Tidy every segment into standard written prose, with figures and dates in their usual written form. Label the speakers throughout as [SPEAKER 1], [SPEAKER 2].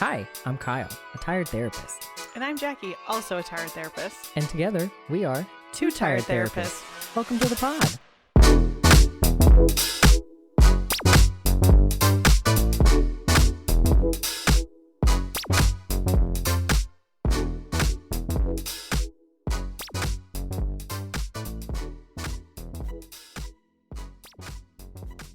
[SPEAKER 1] Hi, I'm Kyle, a tired therapist.
[SPEAKER 2] And I'm Jackie, also a tired therapist.
[SPEAKER 1] And together, we are
[SPEAKER 2] Two tired therapists.
[SPEAKER 1] Welcome to the pod.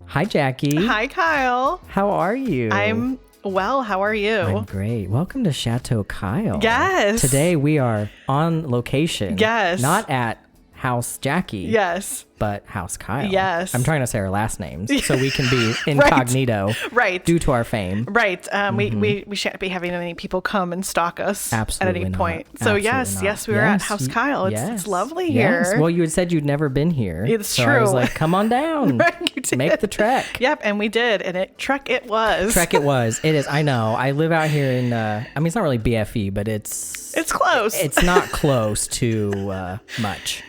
[SPEAKER 1] Hi, Jackie.
[SPEAKER 2] Hi, Kyle.
[SPEAKER 1] How are you?
[SPEAKER 2] I'm well. How are you?
[SPEAKER 1] I'm great. Welcome to Chateau Kyle.
[SPEAKER 2] Yes.
[SPEAKER 1] Today we are on location.
[SPEAKER 2] Yes.
[SPEAKER 1] Not at House Jackie.
[SPEAKER 2] Yes.
[SPEAKER 1] But House Kyle.
[SPEAKER 2] Yes.
[SPEAKER 1] I'm trying to say our last names so we can be incognito.
[SPEAKER 2] Right.
[SPEAKER 1] Due to our fame.
[SPEAKER 2] Right. We shan't be having any people come and stalk us
[SPEAKER 1] Absolutely
[SPEAKER 2] at any
[SPEAKER 1] not.
[SPEAKER 2] point. So
[SPEAKER 1] Absolutely not.
[SPEAKER 2] yes, we were at House Kyle. It's lovely here.
[SPEAKER 1] Well, you had said you'd never been here.
[SPEAKER 2] It's
[SPEAKER 1] so
[SPEAKER 2] true.
[SPEAKER 1] I was like, come on down.
[SPEAKER 2] Right, you did.
[SPEAKER 1] Make the trek.
[SPEAKER 2] Yep, and we did. And trek it was.
[SPEAKER 1] Trek it was. It is. I know. I live out here in, I mean, it's not really BFE, but it's
[SPEAKER 2] close.
[SPEAKER 1] It's not close to much.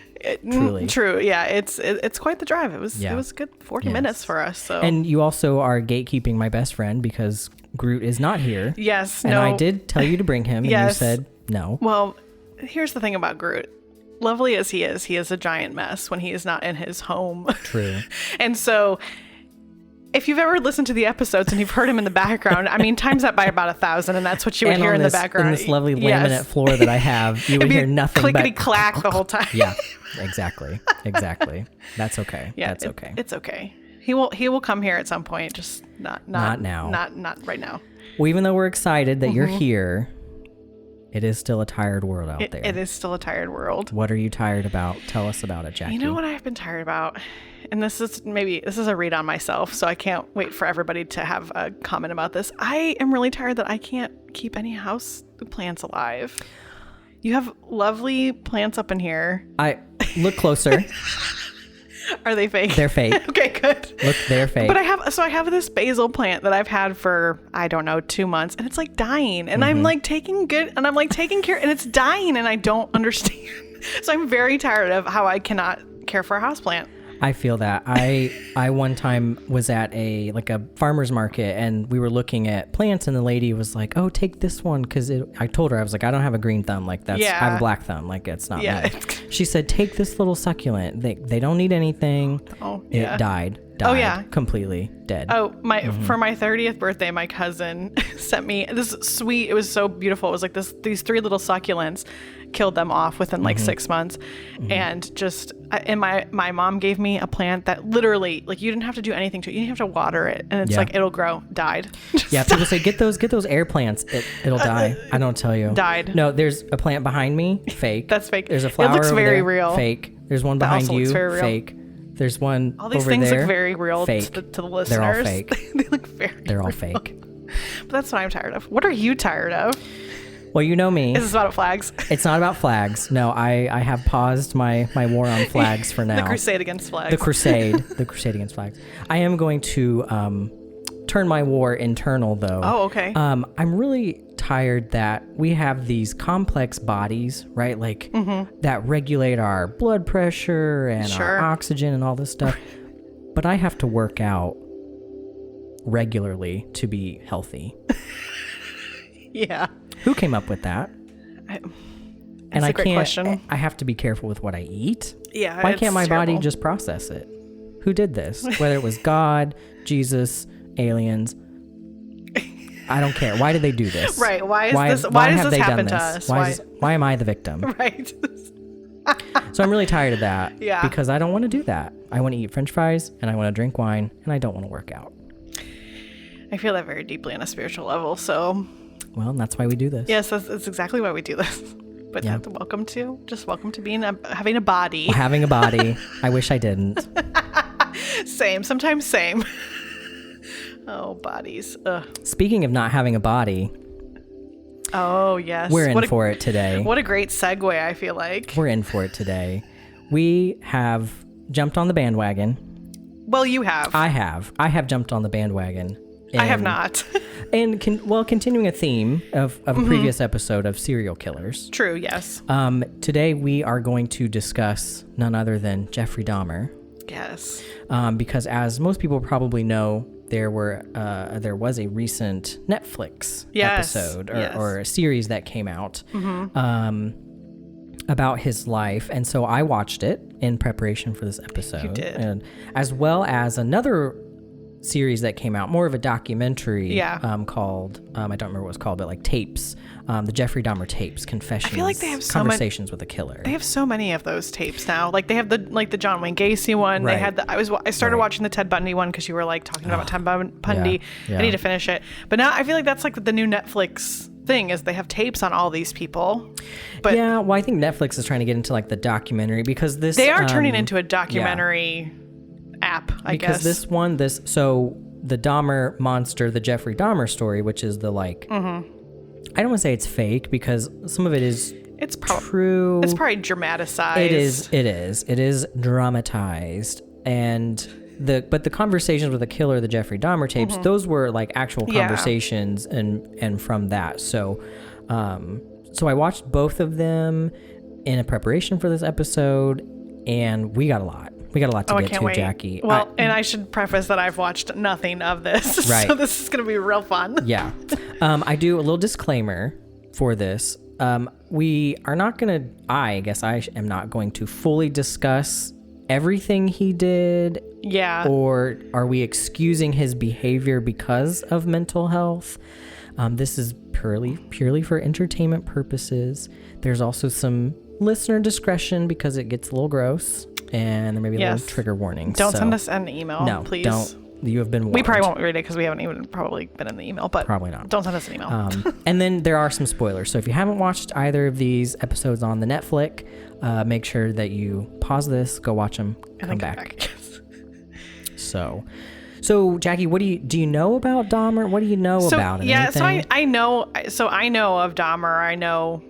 [SPEAKER 1] Truly.
[SPEAKER 2] True. Yeah. It's quite the drive. It was a good 40 minutes for us. So.
[SPEAKER 1] And you also are gatekeeping my best friend because Groot is not here.
[SPEAKER 2] Yes.
[SPEAKER 1] And
[SPEAKER 2] no.
[SPEAKER 1] I did tell you to bring him, and you said no.
[SPEAKER 2] Well, here's the thing about Groot. Lovely as he is a giant mess when he is not in his home.
[SPEAKER 1] True.
[SPEAKER 2] And so, if you've ever listened to the episodes and you've heard him in the background, I mean, times that by about 1,000, and that's what you would hear in the background.
[SPEAKER 1] On this lovely laminate floor that I have, you would hear nothing but
[SPEAKER 2] clickety-clack the whole time.
[SPEAKER 1] Yeah, exactly. That's okay.
[SPEAKER 2] Yeah,
[SPEAKER 1] that's okay.
[SPEAKER 2] It's okay. He will come here at some point, just not
[SPEAKER 1] now.
[SPEAKER 2] Not right now.
[SPEAKER 1] Well, even though we're excited that you're here, it is still a tired world out there.
[SPEAKER 2] It is still a tired world.
[SPEAKER 1] What are you tired about? Tell us about it, Jackie.
[SPEAKER 2] You know what I've been tired about? And this is a read on myself, so I can't wait for everybody to have a comment about this. I am really tired that I can't keep any house plants alive. You have lovely plants up in here.
[SPEAKER 1] I look closer.
[SPEAKER 2] Are they fake?
[SPEAKER 1] They're fake.
[SPEAKER 2] Okay, good.
[SPEAKER 1] Look, they're fake.
[SPEAKER 2] But I have this basil plant that I've had for, I don't know, 2 months, and it's like dying. And I'm like taking care, and it's dying, and I don't understand. So I'm very tired of how I cannot care for a houseplant.
[SPEAKER 1] I feel that. I one time was at a farmer's market, and we were looking at plants, and the lady was like, "Oh, take this one," because I told her, I was like, "I don't have a green thumb, I have a black thumb, it's not me." She said, "Take this little succulent. They don't need anything." Oh, yeah. It died.
[SPEAKER 2] Oh yeah,
[SPEAKER 1] completely dead.
[SPEAKER 2] Oh, for my 30th birthday, my cousin sent me this sweet. It was so beautiful. It was like these 3 little succulents. Killed them off within 6 months, and just my mom gave me a plant that literally you didn't have to do anything to it. You didn't have to water it, and it's it'll grow. Died.
[SPEAKER 1] Yeah, people say get those air plants. It'll die. I don't tell you.
[SPEAKER 2] Died.
[SPEAKER 1] No, there's a plant behind me. Fake.
[SPEAKER 2] That's fake.
[SPEAKER 1] There's a flower. It looks
[SPEAKER 2] very
[SPEAKER 1] over there,
[SPEAKER 2] real.
[SPEAKER 1] Fake. There's one behind you. Fake. There's one.
[SPEAKER 2] All these
[SPEAKER 1] over
[SPEAKER 2] things
[SPEAKER 1] there,
[SPEAKER 2] look very real
[SPEAKER 1] fake.
[SPEAKER 2] to the listeners.
[SPEAKER 1] They're all fake.
[SPEAKER 2] They look very.
[SPEAKER 1] They're all
[SPEAKER 2] real.
[SPEAKER 1] fake.
[SPEAKER 2] But that's what I'm tired of. What are you tired of?
[SPEAKER 1] Well, you know me.
[SPEAKER 2] Is this about flags?
[SPEAKER 1] It's not about flags. No, I have paused my war on flags for now.
[SPEAKER 2] The crusade against flags.
[SPEAKER 1] The crusade against flags. I am going to turn my war internal, though.
[SPEAKER 2] Oh, okay.
[SPEAKER 1] I'm really tired that we have these complex bodies, right? That regulate our blood pressure and our oxygen and all this stuff. But I have to work out regularly to be healthy.
[SPEAKER 2] Yeah.
[SPEAKER 1] Who came up with that?
[SPEAKER 2] That's a great question.
[SPEAKER 1] I have to be careful with what I eat.
[SPEAKER 2] Yeah.
[SPEAKER 1] Why can't my body just process it? Who did this? Whether it was God, Jesus, aliens. I don't care. Why did they do this?
[SPEAKER 2] Right. Why does this happen to us?
[SPEAKER 1] Why am I the victim?
[SPEAKER 2] Right.
[SPEAKER 1] So I'm really tired of that.
[SPEAKER 2] Yeah.
[SPEAKER 1] Because I don't want to do that. I want to eat French fries, and I want to drink wine, and I don't want to work out.
[SPEAKER 2] I feel that very deeply on a spiritual level. So.
[SPEAKER 1] Well, and that's why we do this.
[SPEAKER 2] Yes, that's exactly why we do this. But welcome to being having a body.
[SPEAKER 1] Well, having a body. I wish I didn't.
[SPEAKER 2] Same. Sometimes same. Oh, bodies. Ugh.
[SPEAKER 1] Speaking of not having a body.
[SPEAKER 2] Oh, yes.
[SPEAKER 1] We're in for it today.
[SPEAKER 2] What a great segue, I feel like.
[SPEAKER 1] We're in for it today. We have jumped on the bandwagon.
[SPEAKER 2] Well, you have.
[SPEAKER 1] I have jumped on the bandwagon.
[SPEAKER 2] I have not.
[SPEAKER 1] And continuing a theme of a previous episode of serial killers.
[SPEAKER 2] True, yes.
[SPEAKER 1] Today we are going to discuss none other than Jeffrey Dahmer.
[SPEAKER 2] Yes.
[SPEAKER 1] Because as most people probably know, there was a recent Netflix episode or a series that came out about his life, and so I watched it in preparation for this episode.
[SPEAKER 2] You did.
[SPEAKER 1] And as well as another series that came out, more of a documentary called I don't remember what it was called, but like tapes, the Jeffrey Dahmer tapes, confessions, I feel like they have conversations with a killer.
[SPEAKER 2] They have so many of those tapes now. Like they have the John Wayne Gacy one.
[SPEAKER 1] Right.
[SPEAKER 2] They had I started watching the Ted Bundy one because you were like talking about Ted Bundy.
[SPEAKER 1] Yeah.
[SPEAKER 2] I need to finish it. But now I feel like that's like the new Netflix thing, is they have tapes on all these people. But
[SPEAKER 1] yeah, well, I think Netflix is trying to get into like the documentary, because
[SPEAKER 2] they are turning into a documentary app, I guess.
[SPEAKER 1] Because so the Dahmer monster, the Jeffrey Dahmer story, which is the like, I don't want to say it's fake, because some of it is true.
[SPEAKER 2] It's probably dramatized.
[SPEAKER 1] It is dramatized, but the conversations with the killer, the Jeffrey Dahmer tapes, those were like actual conversations, and from that. So I watched both of them in a preparation for this episode, and we got a lot. We got a lot to get to, Jackie.
[SPEAKER 2] Well, and I should preface that I've watched nothing of this,
[SPEAKER 1] right.
[SPEAKER 2] So this is going to be real fun.
[SPEAKER 1] Yeah. I do a little disclaimer for this. We are not going to, I guess I am not going to fully discuss everything he did.
[SPEAKER 2] Yeah.
[SPEAKER 1] Or are we excusing his behavior because of mental health? This is purely for entertainment purposes. There's also some listener discretion because it gets a little gross. And there may be a little trigger warnings.
[SPEAKER 2] Don't send us an email, please.
[SPEAKER 1] Don't. You have been warned.
[SPEAKER 2] We probably won't read it because we haven't even probably been in the email, but
[SPEAKER 1] probably not.
[SPEAKER 2] Don't send us an email.
[SPEAKER 1] And then there are some spoilers. So if you haven't watched either of these episodes on the Netflix, make sure that you pause this, go watch them, and come back. So Jackie, what do you know about Dahmer? What do you know about him?
[SPEAKER 2] Yeah,
[SPEAKER 1] Anything?
[SPEAKER 2] I know of Dahmer. I know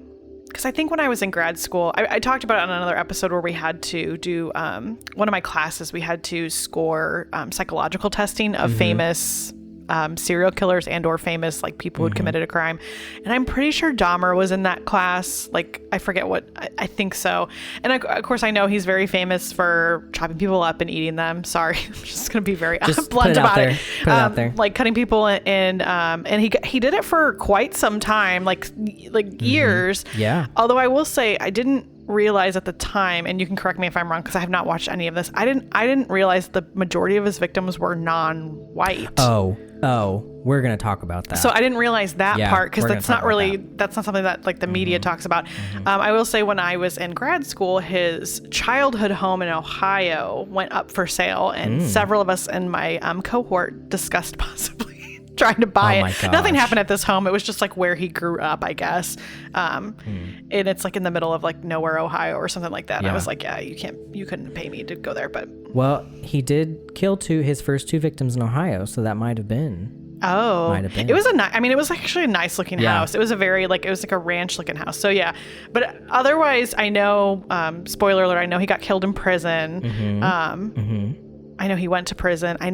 [SPEAKER 2] because I think when I was in grad school, I talked about it on another episode where we had to do one of my classes. We had to score psychological testing of famous serial killers and or famous like people who'd committed a crime, and I'm pretty sure Dahmer was in that class. Like I forget what, I think so. And of course I know he's very famous for chopping people up and eating them. Sorry, I'm just gonna be very blunt about it.
[SPEAKER 1] Put it out there.
[SPEAKER 2] Like cutting people and he did it for quite some time, like years.
[SPEAKER 1] Yeah.
[SPEAKER 2] Although I will say I didn't realize at the time, and you can correct me if I'm wrong because I have not watched any of this. I didn't realize the majority of his victims were non-white.
[SPEAKER 1] Oh, we're gonna talk about that.
[SPEAKER 2] So I didn't realize that part because that's not something that like the media talks about. I will say when I was in grad school, his childhood home in Ohio went up for sale, and several of us in my cohort discussed possibly trying to buy it.
[SPEAKER 1] Gosh.
[SPEAKER 2] Nothing happened at this home. It was just like where he grew up, I guess. And it's like in the middle of like nowhere, Ohio or something like that. And I was like, yeah, you couldn't pay me to go there, but.
[SPEAKER 1] Well, he did kill his first two victims in Ohio. So that might've been.
[SPEAKER 2] Oh, it was it was actually a nice looking house. It was it was like a ranch looking house. So yeah, but otherwise I know, spoiler alert, I know he got killed in prison. I know he went to prison. I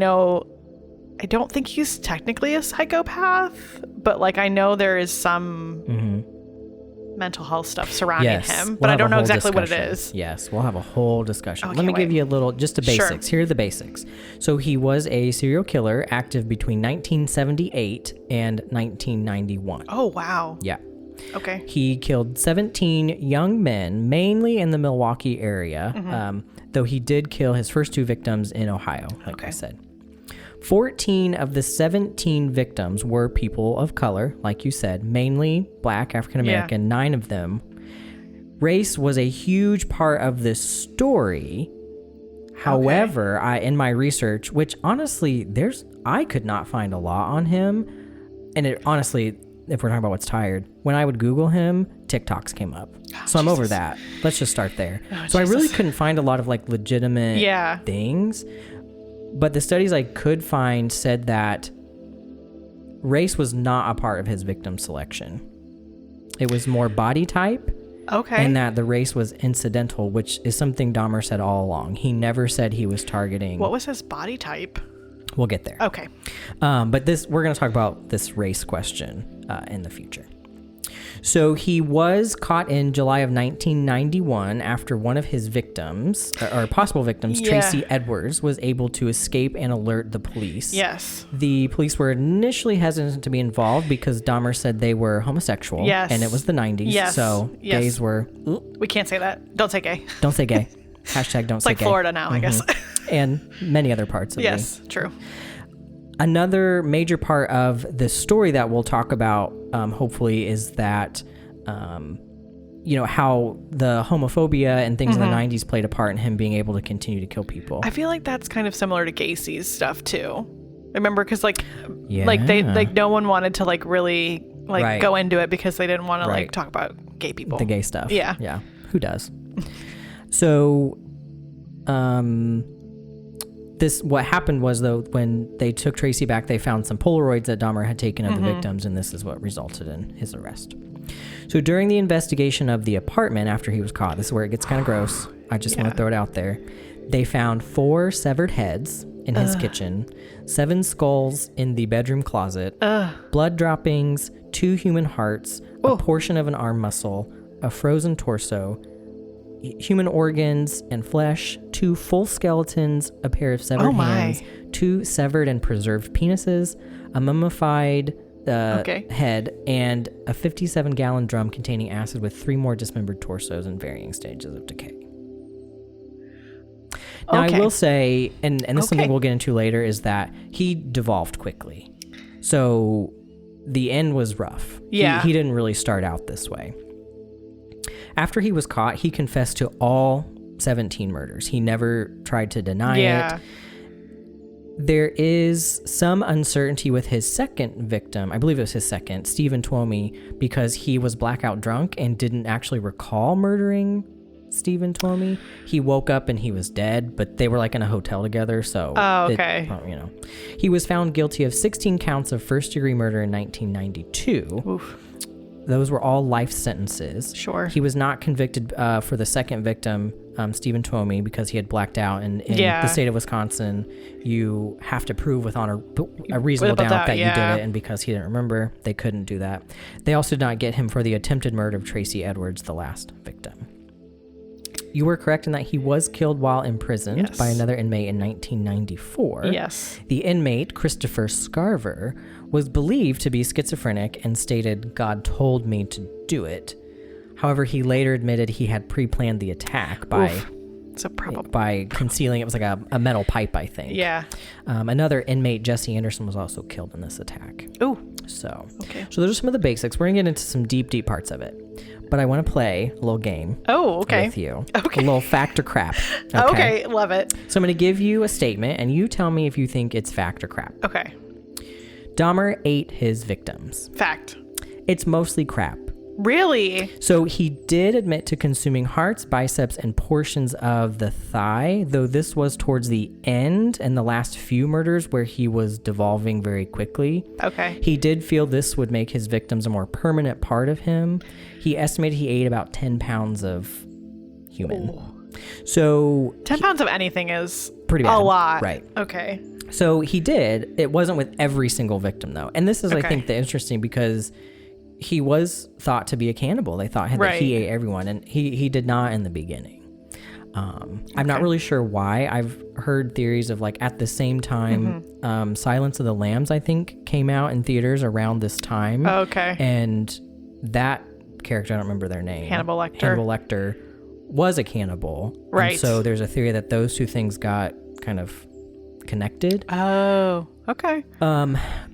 [SPEAKER 2] don't think he's technically a psychopath, but like I know there is some mental health stuff surrounding him, but I don't know exactly what it is.
[SPEAKER 1] Yes, we'll have a whole discussion. Let me give you just the basics. Here are the basics. So he was a serial killer, active between 1978 and 1991.
[SPEAKER 2] Oh, wow.
[SPEAKER 1] Yeah.
[SPEAKER 2] Okay.
[SPEAKER 1] He killed 17 young men, mainly in the Milwaukee area, though he did kill his first two victims in Ohio, like I said. 14 of the 17 victims were people of color, like you said, mainly Black, African American, 9 of them. Race was a huge part of this story. However, in my research, which honestly, I could not find a lot on him. And it honestly, if we're talking about what's tired, when I would Google him, TikToks came up. So I'm over that. Let's just start there. So I really couldn't find a lot of like legitimate things. But the studies I could find said that race was not a part of his victim selection. It was more body type.
[SPEAKER 2] Okay.
[SPEAKER 1] And that the race was incidental, which is something Dahmer said all along. He never said he was targeting.
[SPEAKER 2] What was his body type?
[SPEAKER 1] We'll get there.
[SPEAKER 2] Okay.
[SPEAKER 1] But we're going to talk about this race question in the future. So he was caught in July of 1991 after one of his victims, or possible victims, Tracy Edwards, was able to escape and alert the police.
[SPEAKER 2] Yes.
[SPEAKER 1] The police were initially hesitant to be involved because Dahmer said they were homosexual.
[SPEAKER 2] Yes.
[SPEAKER 1] And it was the 90s.
[SPEAKER 2] Yes.
[SPEAKER 1] So gays were...
[SPEAKER 2] We can't say that. Don't say gay.
[SPEAKER 1] Don't say gay. Hashtag don't say gay.
[SPEAKER 2] It's like Florida now, I guess.
[SPEAKER 1] And many other parts of
[SPEAKER 2] true.
[SPEAKER 1] Another major part of the story that we'll talk about, hopefully, is that, how the homophobia and things in the 90s played a part in him being able to continue to kill people.
[SPEAKER 2] I feel like that's kind of similar to Gacy's stuff, too. Remember? Because, no one wanted to, really, go into it because they didn't want to, talk about gay people.
[SPEAKER 1] The gay stuff.
[SPEAKER 2] Yeah.
[SPEAKER 1] Yeah. Who does? So, what happened was, though, when they took Tracy back, they found some Polaroids that Dahmer had taken of the victims, and this is what resulted in his arrest. So during the investigation of the apartment after he was caught, this is where it gets kind of gross. I just want to throw it out there. They found 4 severed heads in his kitchen, 7 skulls in the bedroom closet, blood droppings, 2 human hearts, a portion of an arm muscle, a frozen torso, human organs and flesh, 2 full skeletons, a pair of severed hands, 2 severed and preserved penises, a mummified head, and a 57-gallon drum containing acid with 3 more dismembered torsos in varying stages of decay. Now, I will say, and this is something we'll get into later, is that he devolved quickly. So the end was rough.
[SPEAKER 2] Yeah.
[SPEAKER 1] He didn't really start out this way. After he was caught, he confessed to all 17 murders. He never tried to deny it. There is some uncertainty with his second victim. I believe it was his second, Stephen Twomey, because he was blackout drunk and didn't actually recall murdering Stephen Twomey. He woke up and he was dead, but they were in a hotel together, so... He was found guilty of 16 counts of first-degree murder in 1992.
[SPEAKER 2] Oof.
[SPEAKER 1] Those were all life sentences.
[SPEAKER 2] Sure.
[SPEAKER 1] He was not convicted for the second victim, Stephen Twomey, because he had blacked out. And in the state of Wisconsin, you have to prove with a reasonable doubt that you did it. And because he didn't remember, they couldn't do that. They also did not get him for the attempted murder of Tracy Edwards, the last victim. You were correct in that he was killed while imprisoned by another inmate in 1994.
[SPEAKER 2] Yes.
[SPEAKER 1] The inmate, Christopher Scarver, was believed to be schizophrenic and stated, "God told me to do it." However, he later admitted he had pre-planned the attack by concealing it was a metal pipe, I think.
[SPEAKER 2] Yeah.
[SPEAKER 1] Another inmate, Jesse Anderson, was also killed in this attack.
[SPEAKER 2] Oh.
[SPEAKER 1] So those are some of the basics. We're going to get into some deep parts of it. But I want to play a little game with you. Okay. A little fact or crap.
[SPEAKER 2] Okay, love it.
[SPEAKER 1] So I'm going to give you a statement, and you tell me if you think it's fact or crap.
[SPEAKER 2] Okay.
[SPEAKER 1] Dahmer ate his victims.
[SPEAKER 2] Fact.
[SPEAKER 1] It's mostly crap.
[SPEAKER 2] Really?
[SPEAKER 1] So he did admit to consuming hearts, biceps, and portions of the thigh, though this was towards the end and the last few murders where he was devolving very quickly.
[SPEAKER 2] Okay.
[SPEAKER 1] He did feel this would make his victims a more permanent part of him. He estimated he ate about 10 pounds of human. Ooh. So
[SPEAKER 2] 10 pounds of anything is
[SPEAKER 1] pretty bad.
[SPEAKER 2] A lot.
[SPEAKER 1] Right.
[SPEAKER 2] Okay.
[SPEAKER 1] So he did. It wasn't with every single victim, though. And this is, I think, the interesting because he was thought to be a cannibal. They thought that he ate everyone, and he did not in the beginning. I'm not really sure why. I've heard theories of at the same time, Silence of the Lambs, I think, came out in theaters around this time.
[SPEAKER 2] Okay.
[SPEAKER 1] And that character, I don't remember their name.
[SPEAKER 2] Hannibal Lecter.
[SPEAKER 1] Hannibal Lecter was a cannibal.
[SPEAKER 2] Right.
[SPEAKER 1] And so there's a theory that those two things got kind of connected.
[SPEAKER 2] Oh, okay.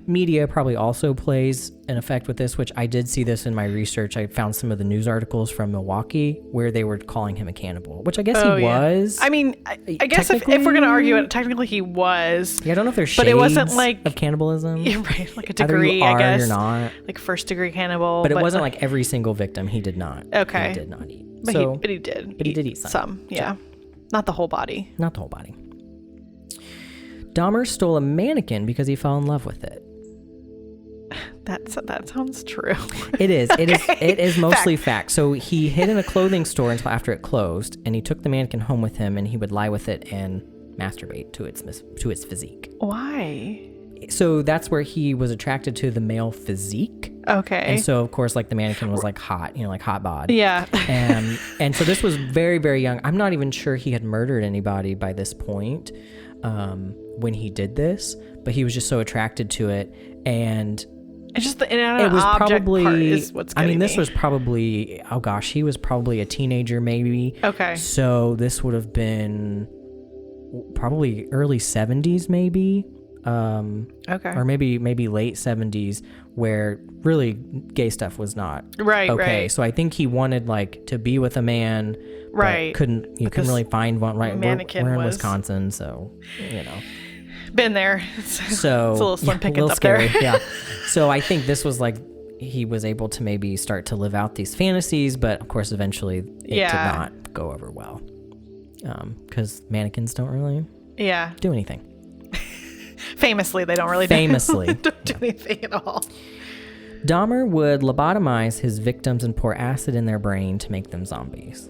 [SPEAKER 1] Media probably also plays an effect with this, which I did see this in my research. I found some of the news articles from Milwaukee where they were calling him a cannibal, which I guess he was.
[SPEAKER 2] I mean, I guess if we're going to argue it, technically he was.
[SPEAKER 1] Yeah, I don't know if there's shades
[SPEAKER 2] but it wasn't
[SPEAKER 1] of cannibalism.
[SPEAKER 2] Yeah, right. Like a degree,
[SPEAKER 1] I
[SPEAKER 2] guess.
[SPEAKER 1] Or not.
[SPEAKER 2] Like first degree cannibal.
[SPEAKER 1] But it wasn't every single victim he did not.
[SPEAKER 2] Okay.
[SPEAKER 1] He did not eat.
[SPEAKER 2] But he did.
[SPEAKER 1] But he did eat some.
[SPEAKER 2] Yeah. Not the whole body.
[SPEAKER 1] Not the whole body. Dahmer stole a mannequin because he fell in love with it.
[SPEAKER 2] That sounds true.
[SPEAKER 1] It is. It is mostly fact. So he hid in a clothing store until after it closed, and he took the mannequin home with him, and he would lie with it and masturbate to its physique.
[SPEAKER 2] Why?
[SPEAKER 1] So that's where he was attracted to the male physique.
[SPEAKER 2] Okay.
[SPEAKER 1] And so, of course, like the mannequin was like hot, like hot bod.
[SPEAKER 2] Yeah.
[SPEAKER 1] And so this was very, very young. I'm not even sure he had murdered anybody by this point when he did this, but he was just so attracted to it. And
[SPEAKER 2] it's just the inanimate object part is what's getting
[SPEAKER 1] this
[SPEAKER 2] me.
[SPEAKER 1] was probably, oh gosh, he was probably a teenager maybe.
[SPEAKER 2] Okay.
[SPEAKER 1] So this would have been probably early 70s maybe.
[SPEAKER 2] Okay.
[SPEAKER 1] Or maybe late 70s, where really gay stuff was not
[SPEAKER 2] okay.
[SPEAKER 1] Right. So I think he wanted like to be with a man,
[SPEAKER 2] right?
[SPEAKER 1] But couldn't really find one. Right.
[SPEAKER 2] Mannequin
[SPEAKER 1] we're in Wisconsin, so
[SPEAKER 2] been there.
[SPEAKER 1] So
[SPEAKER 2] it's a little slim pickings
[SPEAKER 1] a little
[SPEAKER 2] up
[SPEAKER 1] scary.
[SPEAKER 2] there.
[SPEAKER 1] Yeah. So I think this was like he was able to maybe start to live out these fantasies, but of course eventually it did not go over well, because mannequins don't really do anything.
[SPEAKER 2] Famously, they don't really
[SPEAKER 1] don't
[SPEAKER 2] do anything at all.
[SPEAKER 1] Dahmer would lobotomize his victims and pour acid in their brain to make them zombies.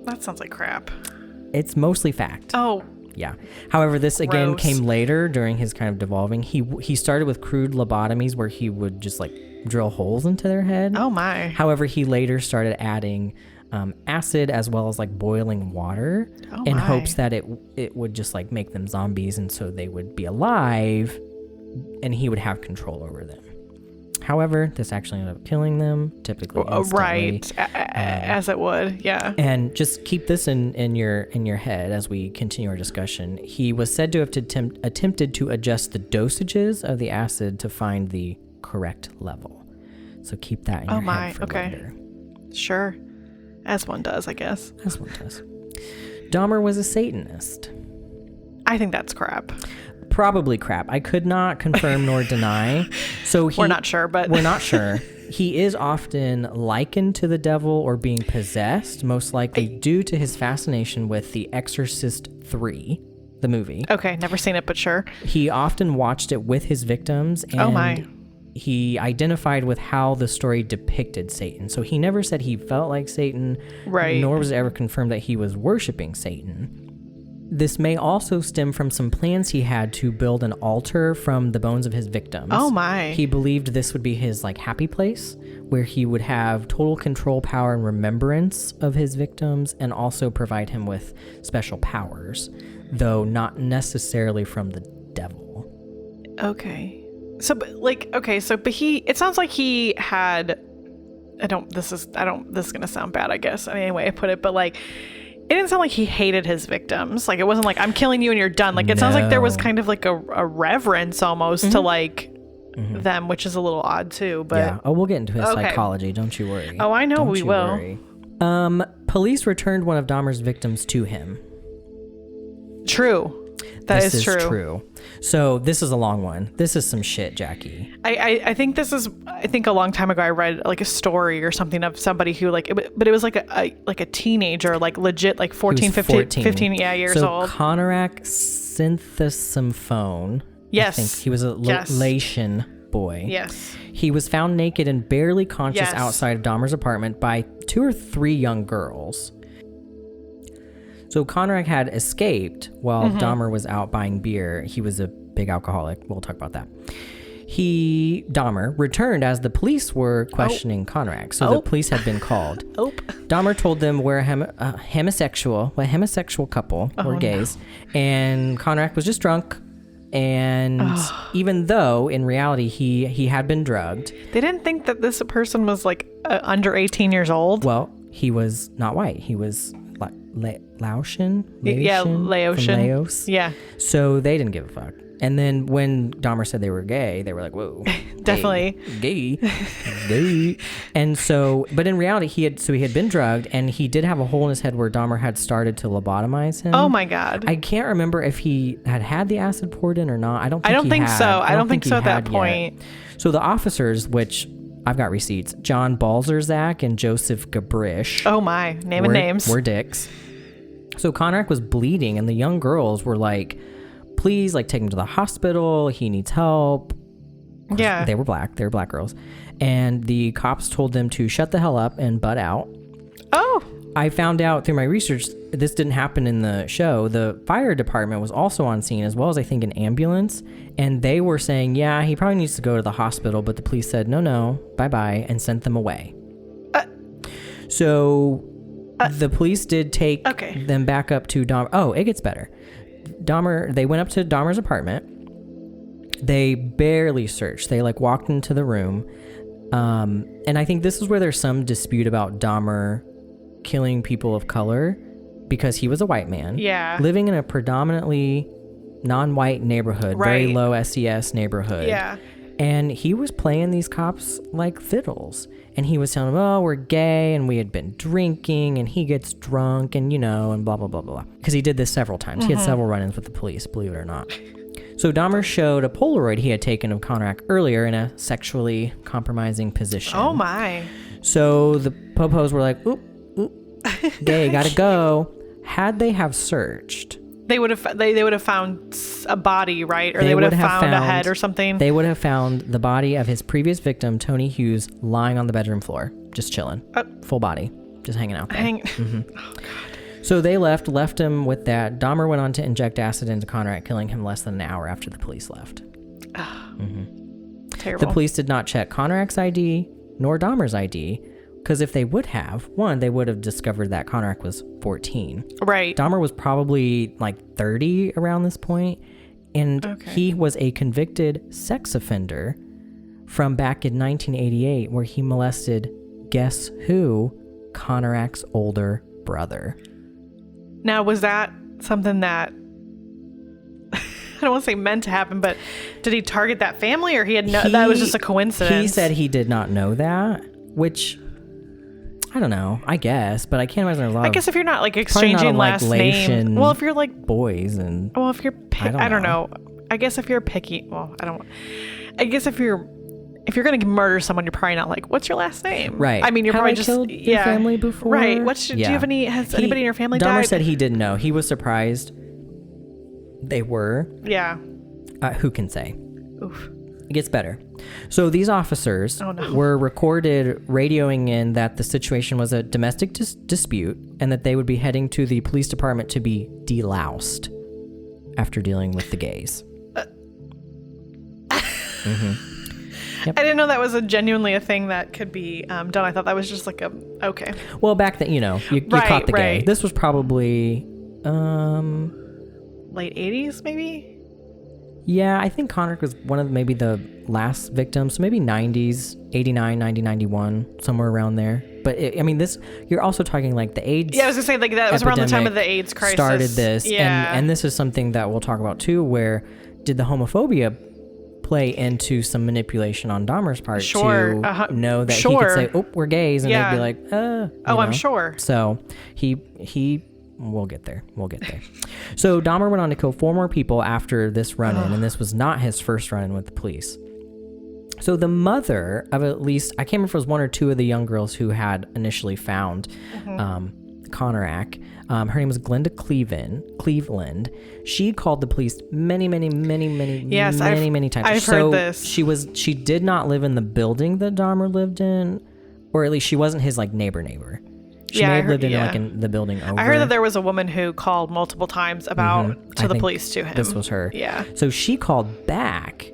[SPEAKER 2] That sounds like crap.
[SPEAKER 1] It's mostly fact.
[SPEAKER 2] Oh.
[SPEAKER 1] Yeah. However, this again
[SPEAKER 2] Gross.
[SPEAKER 1] came later during his kind of devolving. He started with crude lobotomies where he would just like drill holes into their head.
[SPEAKER 2] Oh my.
[SPEAKER 1] However, he later started adding acid as well as like boiling water in hopes that it would just like make them zombies, and so they would be alive and he would have control over them. However, this actually ended up killing them, typically instantly.
[SPEAKER 2] Right, as it would, yeah.
[SPEAKER 1] And just keep this in your head as we continue our discussion. He was said to have attempted to adjust the dosages of the acid to find the correct level. So keep that in your head for later.
[SPEAKER 2] Sure. As one does, I guess.
[SPEAKER 1] As one does. Dahmer was a Satanist.
[SPEAKER 2] I think that's crap.
[SPEAKER 1] Probably crap. I could not confirm nor deny. So
[SPEAKER 2] we're not sure, but
[SPEAKER 1] we're not sure. He is often likened to the devil or being possessed, most likely due to his fascination with The Exorcist 3, the movie.
[SPEAKER 2] Okay, never seen it, but sure.
[SPEAKER 1] He often watched it with his victims, and he identified with how the story depicted Satan. So he never said he felt like Satan, nor was it ever confirmed that he was worshiping Satan. This may also stem from some plans he had to build an altar from the bones of his victims.
[SPEAKER 2] Oh my.
[SPEAKER 1] He believed this would be his like happy place where he would have total control, power, and remembrance of his victims, and also provide him with special powers, though not necessarily from the devil.
[SPEAKER 2] Okay. So, but he, it sounds like he had, this is going to sound bad, I guess, any way I put it, but like, it didn't sound like he hated his victims. Like, it wasn't like, I'm killing you and you're done. Like, it sounds like there was kind of like a reverence almost to like them, which is a little odd too, but.
[SPEAKER 1] Yeah. Oh, we'll get into his psychology. Don't you worry.
[SPEAKER 2] Oh, I know we will.
[SPEAKER 1] Worry. Police returned one of Dahmer's victims to him.
[SPEAKER 2] True. This is
[SPEAKER 1] true. So this is a long one. This is some shit, Jackie.
[SPEAKER 2] I think a long time ago I read like a story or something of somebody who like, but it was like a teenager, like legit, like 14, 15 years old.
[SPEAKER 1] Conorak Synthesymphone.
[SPEAKER 2] Yes.
[SPEAKER 1] I think he was a Laotian boy.
[SPEAKER 2] Yes.
[SPEAKER 1] He was found naked and barely conscious outside of Dahmer's apartment by 2 or 3 young girls. So Conorak had escaped while Dahmer was out buying beer. He was a big alcoholic. We'll talk about that. Dahmer returned as the police were questioning Conorak. So the police had been called. Dahmer told them we're a homosexual couple, were gays. No. And Conorak was just drunk. And even though in reality he had been drugged.
[SPEAKER 2] They didn't think that this person was like under 18 years old.
[SPEAKER 1] Well, he was not white. He was Laotian?
[SPEAKER 2] Yeah, Laotian.
[SPEAKER 1] From Laos.
[SPEAKER 2] Yeah.
[SPEAKER 1] So they didn't give a fuck. And then when Dahmer said they were gay, they were like, whoa.
[SPEAKER 2] Definitely.
[SPEAKER 1] Gay. And so, but in reality, he had been drugged, and he did have a hole in his head where Dahmer had started to lobotomize him.
[SPEAKER 2] Oh my God.
[SPEAKER 1] I can't remember if he had the acid poured in or not. I don't think so.
[SPEAKER 2] I don't think so at that point.
[SPEAKER 1] Yet. So the officers, which I've got receipts, John Balzerzak and Joseph Gabrish.
[SPEAKER 2] Oh my, naming names.
[SPEAKER 1] Were dicks. So Conorak was bleeding, and the young girls were like, please, like, take him to the hospital. He needs help.
[SPEAKER 2] Yeah.
[SPEAKER 1] They were black. They were black girls. And the cops told them to shut the hell up and butt out.
[SPEAKER 2] Oh.
[SPEAKER 1] I found out through my research this didn't happen in the show, the fire department was also on scene, as well as I think an ambulance, and they were saying, yeah, he probably needs to go to the hospital, but the police said, no, bye-bye, and sent them away. The police did take them back up to Dahmer. Oh, it gets better. They went up to Dahmer's apartment. They barely searched. They like walked into the room. And I think this is where there's some dispute about Dahmer killing people of color, because he was a white man.
[SPEAKER 2] Yeah.
[SPEAKER 1] Living in a predominantly non-white neighborhood, very low SES neighborhood.
[SPEAKER 2] Yeah.
[SPEAKER 1] And he was playing these cops like fiddles. And he was telling them, oh, we're gay and we had been drinking, and he gets drunk and, and blah, blah, blah, blah. Because he did this several times. He had several run-ins with the police, believe it or not. So Dahmer showed a Polaroid he had taken of Conrack earlier in a sexually compromising position.
[SPEAKER 2] Oh, my.
[SPEAKER 1] So the popos were like, oop, gay, gotta go. Had they have searched,
[SPEAKER 2] they would have found a body, right? Or they would have found a head or something.
[SPEAKER 1] They would have found the body of his previous victim, Tony Hughes, lying on the bedroom floor, just chilling, full body, just hanging out there.
[SPEAKER 2] Oh God.
[SPEAKER 1] So they left him with that. Dahmer went on to inject acid into Conrack, killing him less than an hour after the police left.
[SPEAKER 2] Terrible.
[SPEAKER 1] The police did not check Conrack's ID nor Dahmer's ID, because if they would have, one, they would have discovered that Conrack was 14.
[SPEAKER 2] Right.
[SPEAKER 1] Dahmer was probably like 30 around this point, and he was a convicted sex offender from back in 1988, where he molested, guess who? Conrack's older brother.
[SPEAKER 2] Now, was that something that I don't want to say meant to happen, but did he target that family, or that was just a coincidence?
[SPEAKER 1] He said he did not know that, which I don't know, I guess, but I can't imagine there's a lot
[SPEAKER 2] I guess if you're not like exchanging last name, well, if you're like
[SPEAKER 1] boys and
[SPEAKER 2] if you're I don't know. I guess if you're picky, I guess if you're going to murder someone, you're probably not like, what's your last name?
[SPEAKER 1] Right.
[SPEAKER 2] I mean, you're probably just
[SPEAKER 1] killed your family before.
[SPEAKER 2] Right. Do you have has anybody in your family
[SPEAKER 1] Dahmer
[SPEAKER 2] died?
[SPEAKER 1] said he didn't know. He was surprised they were.
[SPEAKER 2] Yeah.
[SPEAKER 1] Who can say?
[SPEAKER 2] Oof.
[SPEAKER 1] It gets better. So these officers were recorded radioing in that the situation was a domestic dispute, and that they would be heading to the police department to be deloused after dealing with the gays.
[SPEAKER 2] Yep. I didn't know that was genuinely a thing that could be done. I thought that was just like okay.
[SPEAKER 1] Well, back then, you caught the gay. This was probably
[SPEAKER 2] late 80s, maybe?
[SPEAKER 1] Yeah, I think Conrack was one of maybe the last victims. So maybe 90s, 89, 90, 91, somewhere around there. But you're also talking like the AIDS.
[SPEAKER 2] Yeah, I was gonna say like that was around the time of the AIDS crisis.
[SPEAKER 1] Started this,
[SPEAKER 2] yeah.
[SPEAKER 1] And this is something that we'll talk about too. Where did the homophobia play into some manipulation on Dahmer's part to know that he could say, "Oh, we're gays," and they'd be like,
[SPEAKER 2] I'm sure."
[SPEAKER 1] So he. We'll get there. So Dahmer went on to kill 4 more people after this run-in, and this was not his first run-in with the police. So the mother of at least, I can't remember if it was 1 or 2 of the young girls who had initially found Conrack. Her name was Glenda Cleveland. She called the police many times.
[SPEAKER 2] I've heard this.
[SPEAKER 1] She did not live in the building that Dahmer lived in, or at least she wasn't his like neighbor. She may have lived in the building over.
[SPEAKER 2] I heard that there was a woman who called multiple times about to the police to him.
[SPEAKER 1] This was her.
[SPEAKER 2] Yeah.
[SPEAKER 1] So she called back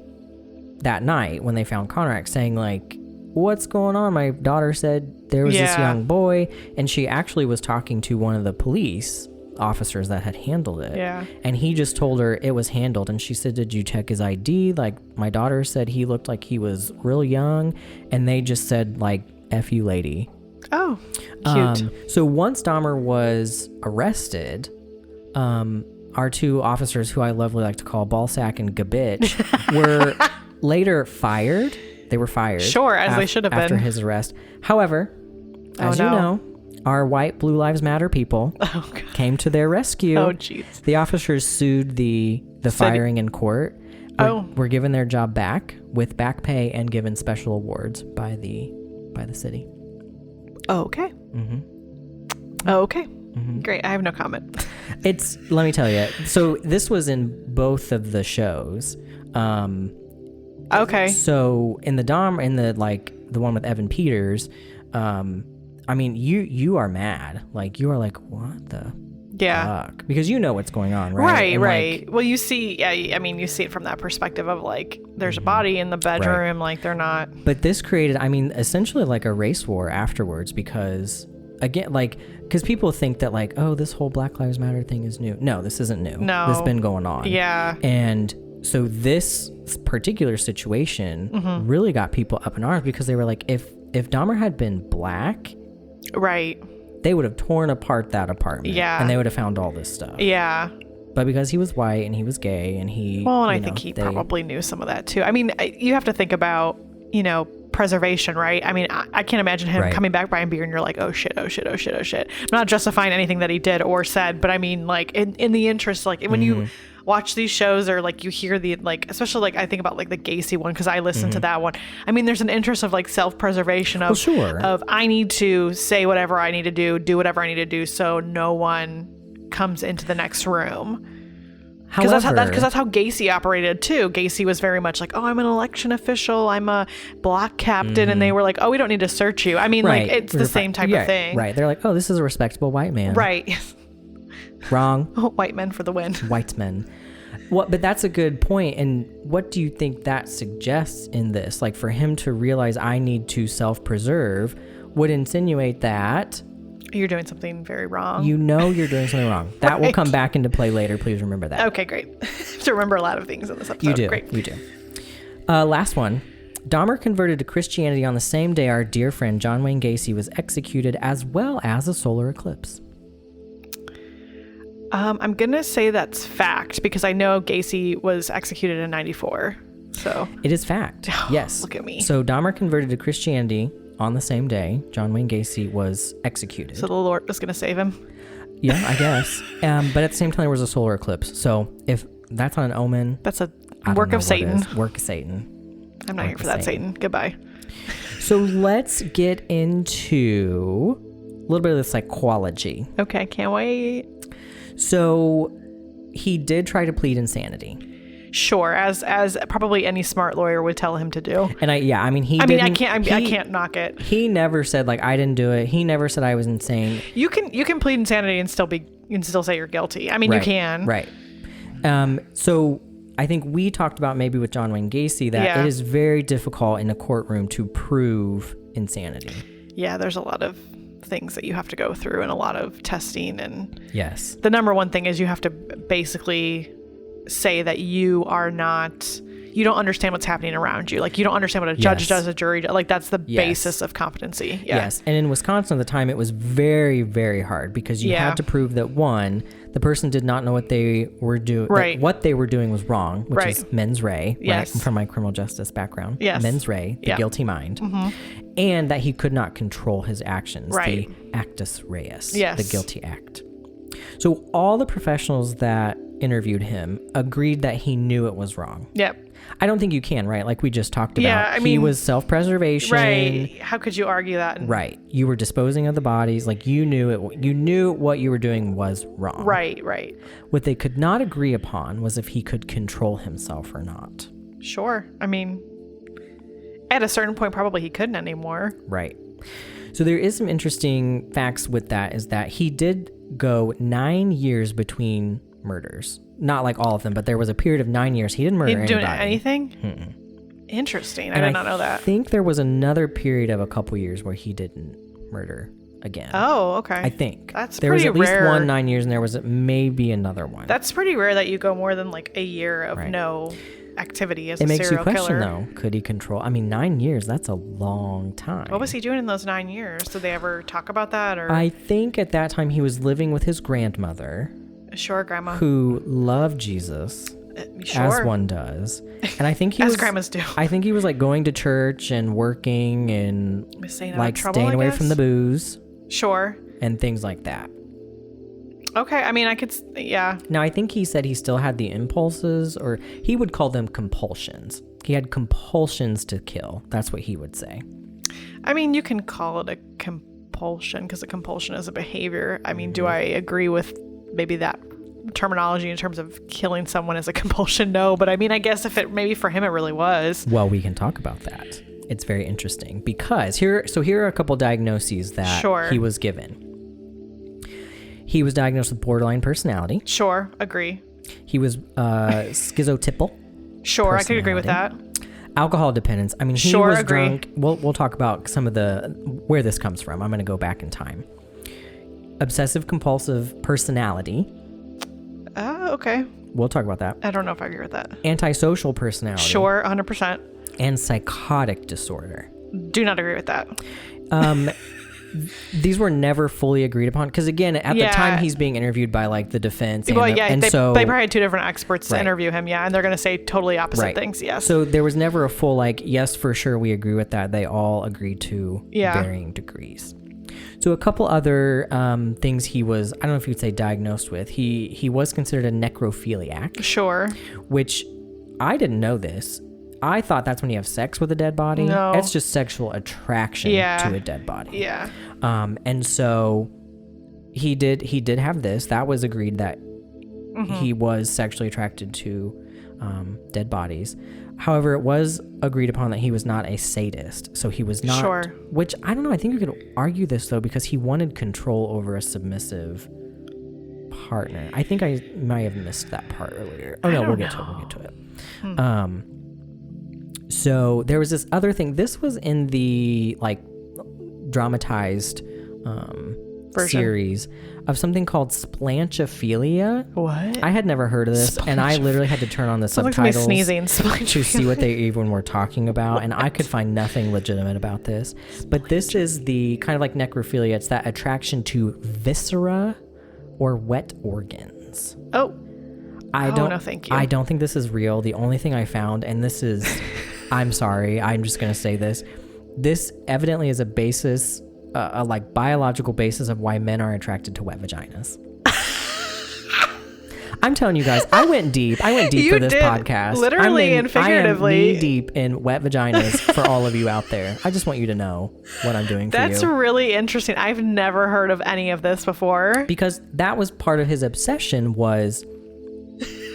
[SPEAKER 1] that night when they found Conrack, saying like, "What's going on? My daughter said there was this young boy," and she actually was talking to one of the police officers that had handled it.
[SPEAKER 2] Yeah.
[SPEAKER 1] And he just told her it was handled, and she said, "Did you check his ID? Like, my daughter said he looked like he was real young," and they just said like, "F you, lady."
[SPEAKER 2] Oh, cute.
[SPEAKER 1] So once Dahmer was arrested, our 2 officers, who I lovely like to call Ballsack and Gabitch, were later fired. They were fired.
[SPEAKER 2] Sure, as they should have been.
[SPEAKER 1] After his arrest. However, as you know, our white Blue Lives Matter people came to their rescue.
[SPEAKER 2] Oh, jeez.
[SPEAKER 1] The officers sued the firing in court. Were given their job back with back pay and given special awards by the city.
[SPEAKER 2] Okay. Okay. Great. I have no comment.
[SPEAKER 1] Let me tell you. So this was in both of the shows.
[SPEAKER 2] Okay.
[SPEAKER 1] So in the one with Evan Peters, you are mad. Like, you are like, what the? fuck? Because you know what's going on, right?
[SPEAKER 2] Right. Well, you see, you see it from that perspective of like, there's a body in the bedroom, like they're not.
[SPEAKER 1] But this created, essentially like a race war afterwards because, again, because people think that like, oh, this whole Black Lives Matter thing is new. No, this isn't new.
[SPEAKER 2] No.
[SPEAKER 1] This has been going on.
[SPEAKER 2] Yeah.
[SPEAKER 1] And so this particular situation really got people up in arms because they were like, if Dahmer had been black,
[SPEAKER 2] right,
[SPEAKER 1] they would have torn apart that apartment. Yeah. And they would have found all this stuff.
[SPEAKER 2] Yeah.
[SPEAKER 1] But because he was white and he was gay and
[SPEAKER 2] I think he probably knew some of that too. I mean, you have to think about, preservation, right? I mean, I can't imagine him coming back buying beer and you're like, oh shit. I'm not justifying anything that he did or said, but I mean, like in the interest, like when you watch these shows or like you hear the, like, especially like I think about like the Gacy one, because I listened to that one. I mean, there's an interest of like self-preservation of, of I need to say whatever I need to do whatever I need to do so no one comes into the next room. Because that's how Gacy operated too. Gacy was very much like, oh, I'm an election official, I'm a block captain, and they were like, oh, we don't need to search you. I mean, like it's the same type of thing.
[SPEAKER 1] Right. They're like, oh, this is a respectable white man.
[SPEAKER 2] Right.
[SPEAKER 1] Wrong.
[SPEAKER 2] White men for the win.
[SPEAKER 1] White men. But that's a good point. And what do you think that suggests in this? Like for him to realize I need to self-preserve would insinuate that
[SPEAKER 2] you're doing something very wrong.
[SPEAKER 1] You're doing something wrong. That will come back into play later. Please remember that.
[SPEAKER 2] Okay, great. I have to remember a lot of things in this episode.
[SPEAKER 1] You do.
[SPEAKER 2] Great.
[SPEAKER 1] You do. Last one. Dahmer converted to Christianity on the same day our dear friend John Wayne Gacy was executed, as well as a solar eclipse.
[SPEAKER 2] I'm going to say that's fact because I know Gacy was executed in 94. So
[SPEAKER 1] it is fact. Yes.
[SPEAKER 2] Look at me.
[SPEAKER 1] So Dahmer converted to Christianity on the same day John Wayne Gacy was executed.
[SPEAKER 2] So the Lord was going to save him?
[SPEAKER 1] Yeah, I guess. But at the same time, there was a solar eclipse. So if that's not an omen...
[SPEAKER 2] That's a work of Satan.
[SPEAKER 1] Work of Satan.
[SPEAKER 2] I'm not here for that, Satan. Goodbye.
[SPEAKER 1] So let's get into a little bit of the psychology.
[SPEAKER 2] Okay, can't wait.
[SPEAKER 1] So he did try to plead insanity.
[SPEAKER 2] Sure, as probably any smart lawyer would tell him to do.
[SPEAKER 1] And I
[SPEAKER 2] can't knock it.
[SPEAKER 1] He never said like I didn't do it. He never said I was insane.
[SPEAKER 2] You can plead insanity and still say you're guilty. I mean, you can.
[SPEAKER 1] Right. So I think we talked about maybe with John Wayne Gacy that it is very difficult in a courtroom to prove insanity. Yeah,
[SPEAKER 2] there's a lot of things that you have to go through and a lot of testing, and
[SPEAKER 1] yes,
[SPEAKER 2] the number one thing is you have to basically say that you don't understand what's happening around you. Like you don't understand what a judge does, a jury does. Like that's the basis of competency. Yeah.
[SPEAKER 1] Yes. And in Wisconsin at the time, it was very, very hard because you had to prove that one, the person did not know what they were doing.
[SPEAKER 2] Right.
[SPEAKER 1] What they were doing was wrong, which is mens rea.
[SPEAKER 2] Yes.
[SPEAKER 1] Right, from my criminal justice background.
[SPEAKER 2] Yes.
[SPEAKER 1] Mens rea, the guilty mind. Mm-hmm. And that he could not control his actions.
[SPEAKER 2] Right.
[SPEAKER 1] The actus reus.
[SPEAKER 2] Yes.
[SPEAKER 1] The guilty act. So all the professionals that interviewed him agreed that he knew it was wrong.
[SPEAKER 2] Yep.
[SPEAKER 1] I don't think you can, right? Like we just talked about.
[SPEAKER 2] Yeah, I mean,
[SPEAKER 1] he was self-preservation.
[SPEAKER 2] Right. How could you argue that?
[SPEAKER 1] Right. You were disposing of the bodies. Like you knew it. You knew what you were doing was wrong.
[SPEAKER 2] Right. Right.
[SPEAKER 1] What they could not agree upon was if he could control himself or not.
[SPEAKER 2] Sure. I mean, at a certain point, probably he couldn't anymore.
[SPEAKER 1] Right. So there is some interesting facts with that. Is that he did go 9 years between murders. Not like all of them, but there was a period of 9 years. He didn't murder anybody.
[SPEAKER 2] Doing anything?
[SPEAKER 1] Mm-mm.
[SPEAKER 2] Interesting. I did not know that.
[SPEAKER 1] I think there was another period of a couple years where he didn't murder again.
[SPEAKER 2] Oh, okay.
[SPEAKER 1] I think.
[SPEAKER 2] That's
[SPEAKER 1] there
[SPEAKER 2] pretty rare.
[SPEAKER 1] There was at least 1 9 years, and there was maybe another one.
[SPEAKER 2] That's pretty rare that you go more than like a year of no activity as a serial killer. It makes you question,
[SPEAKER 1] though, could he control? I mean, 9 years, that's a long time.
[SPEAKER 2] What was he doing in those 9 years? Did they ever talk about that? Or
[SPEAKER 1] I think at that time he was living with his grandmother.
[SPEAKER 2] Sure, Grandma.
[SPEAKER 1] Who loved Jesus, as one does. And I think he
[SPEAKER 2] as grandmas do.
[SPEAKER 1] I think he was like going to church and working and like staying away from the booze.
[SPEAKER 2] Sure.
[SPEAKER 1] And things like that.
[SPEAKER 2] Okay, I mean, I could, yeah.
[SPEAKER 1] Now, I think he said he still had the impulses, or he would call them compulsions. He had compulsions to kill. That's what he would say.
[SPEAKER 2] I mean, you can call it a compulsion because a compulsion is a behavior. I mean, do I agree with maybe that terminology in terms of killing someone as a compulsion? No, but I mean, I guess if it, maybe for him it really was.
[SPEAKER 1] Well, we can talk about that. It's very interesting because here are a couple diagnoses that he was given. He was diagnosed with borderline personality.
[SPEAKER 2] Sure, agree.
[SPEAKER 1] He was schizotypal.
[SPEAKER 2] Sure, I could agree with that.
[SPEAKER 1] Alcohol dependence. I mean, he
[SPEAKER 2] sure,
[SPEAKER 1] was
[SPEAKER 2] agree.
[SPEAKER 1] drunk. We'll talk about some of where this comes from. I'm going to go back in time. Obsessive compulsive personality.
[SPEAKER 2] Okay.
[SPEAKER 1] We'll talk about that.
[SPEAKER 2] I don't know if I agree with that.
[SPEAKER 1] Antisocial personality.
[SPEAKER 2] Sure, 100%.
[SPEAKER 1] And psychotic disorder.
[SPEAKER 2] Do not agree with that.
[SPEAKER 1] These were never fully agreed upon because, again, at the time he's being interviewed by like the defense.
[SPEAKER 2] Well, they probably had two different experts to interview him. Yeah, and they're going to say totally opposite things. Yes.
[SPEAKER 1] So there was never a full like, yes, for sure, we agree with that. They all agreed to varying degrees. So a couple other things he was, I don't know if you'd say diagnosed with. He was considered a necrophiliac.
[SPEAKER 2] Sure.
[SPEAKER 1] Which I didn't know this. I thought that's when you have sex with a dead body.
[SPEAKER 2] No.
[SPEAKER 1] It's just sexual attraction to a dead body.
[SPEAKER 2] Yeah.
[SPEAKER 1] And so he did have this. That was agreed that he was sexually attracted to dead bodies. However, it was agreed upon that he was not a sadist. So he was not,
[SPEAKER 2] sure.
[SPEAKER 1] Which I don't know. I think you could argue this though, because he wanted control over a submissive partner. I think I might have missed that part earlier. Oh no, we'll get to it. So there was this other thing. This was in the like dramatized series of something called splanchophilia.
[SPEAKER 2] What?
[SPEAKER 1] I had never heard of this, and I literally had to turn on the subtitles
[SPEAKER 2] sneezing.
[SPEAKER 1] to see what they even were talking about, and I could find nothing legitimate about this. But this is the kind of like necrophilia. It's that attraction to viscera or wet organs.
[SPEAKER 2] Oh. No, thank you.
[SPEAKER 1] I don't think this is real. The only thing I found, and this is, I'm sorry, I'm just going to say this. This evidently is a basis, a like biological basis of why men are attracted to wet vaginas. I'm telling you guys, I went deep for this podcast.
[SPEAKER 2] Literally and figuratively.
[SPEAKER 1] I am knee deep in wet vaginas for all of you out there. I just want you to know what I'm doing for you.
[SPEAKER 2] That's really interesting. I've never heard of any of this before.
[SPEAKER 1] Because that was part of his obsession, was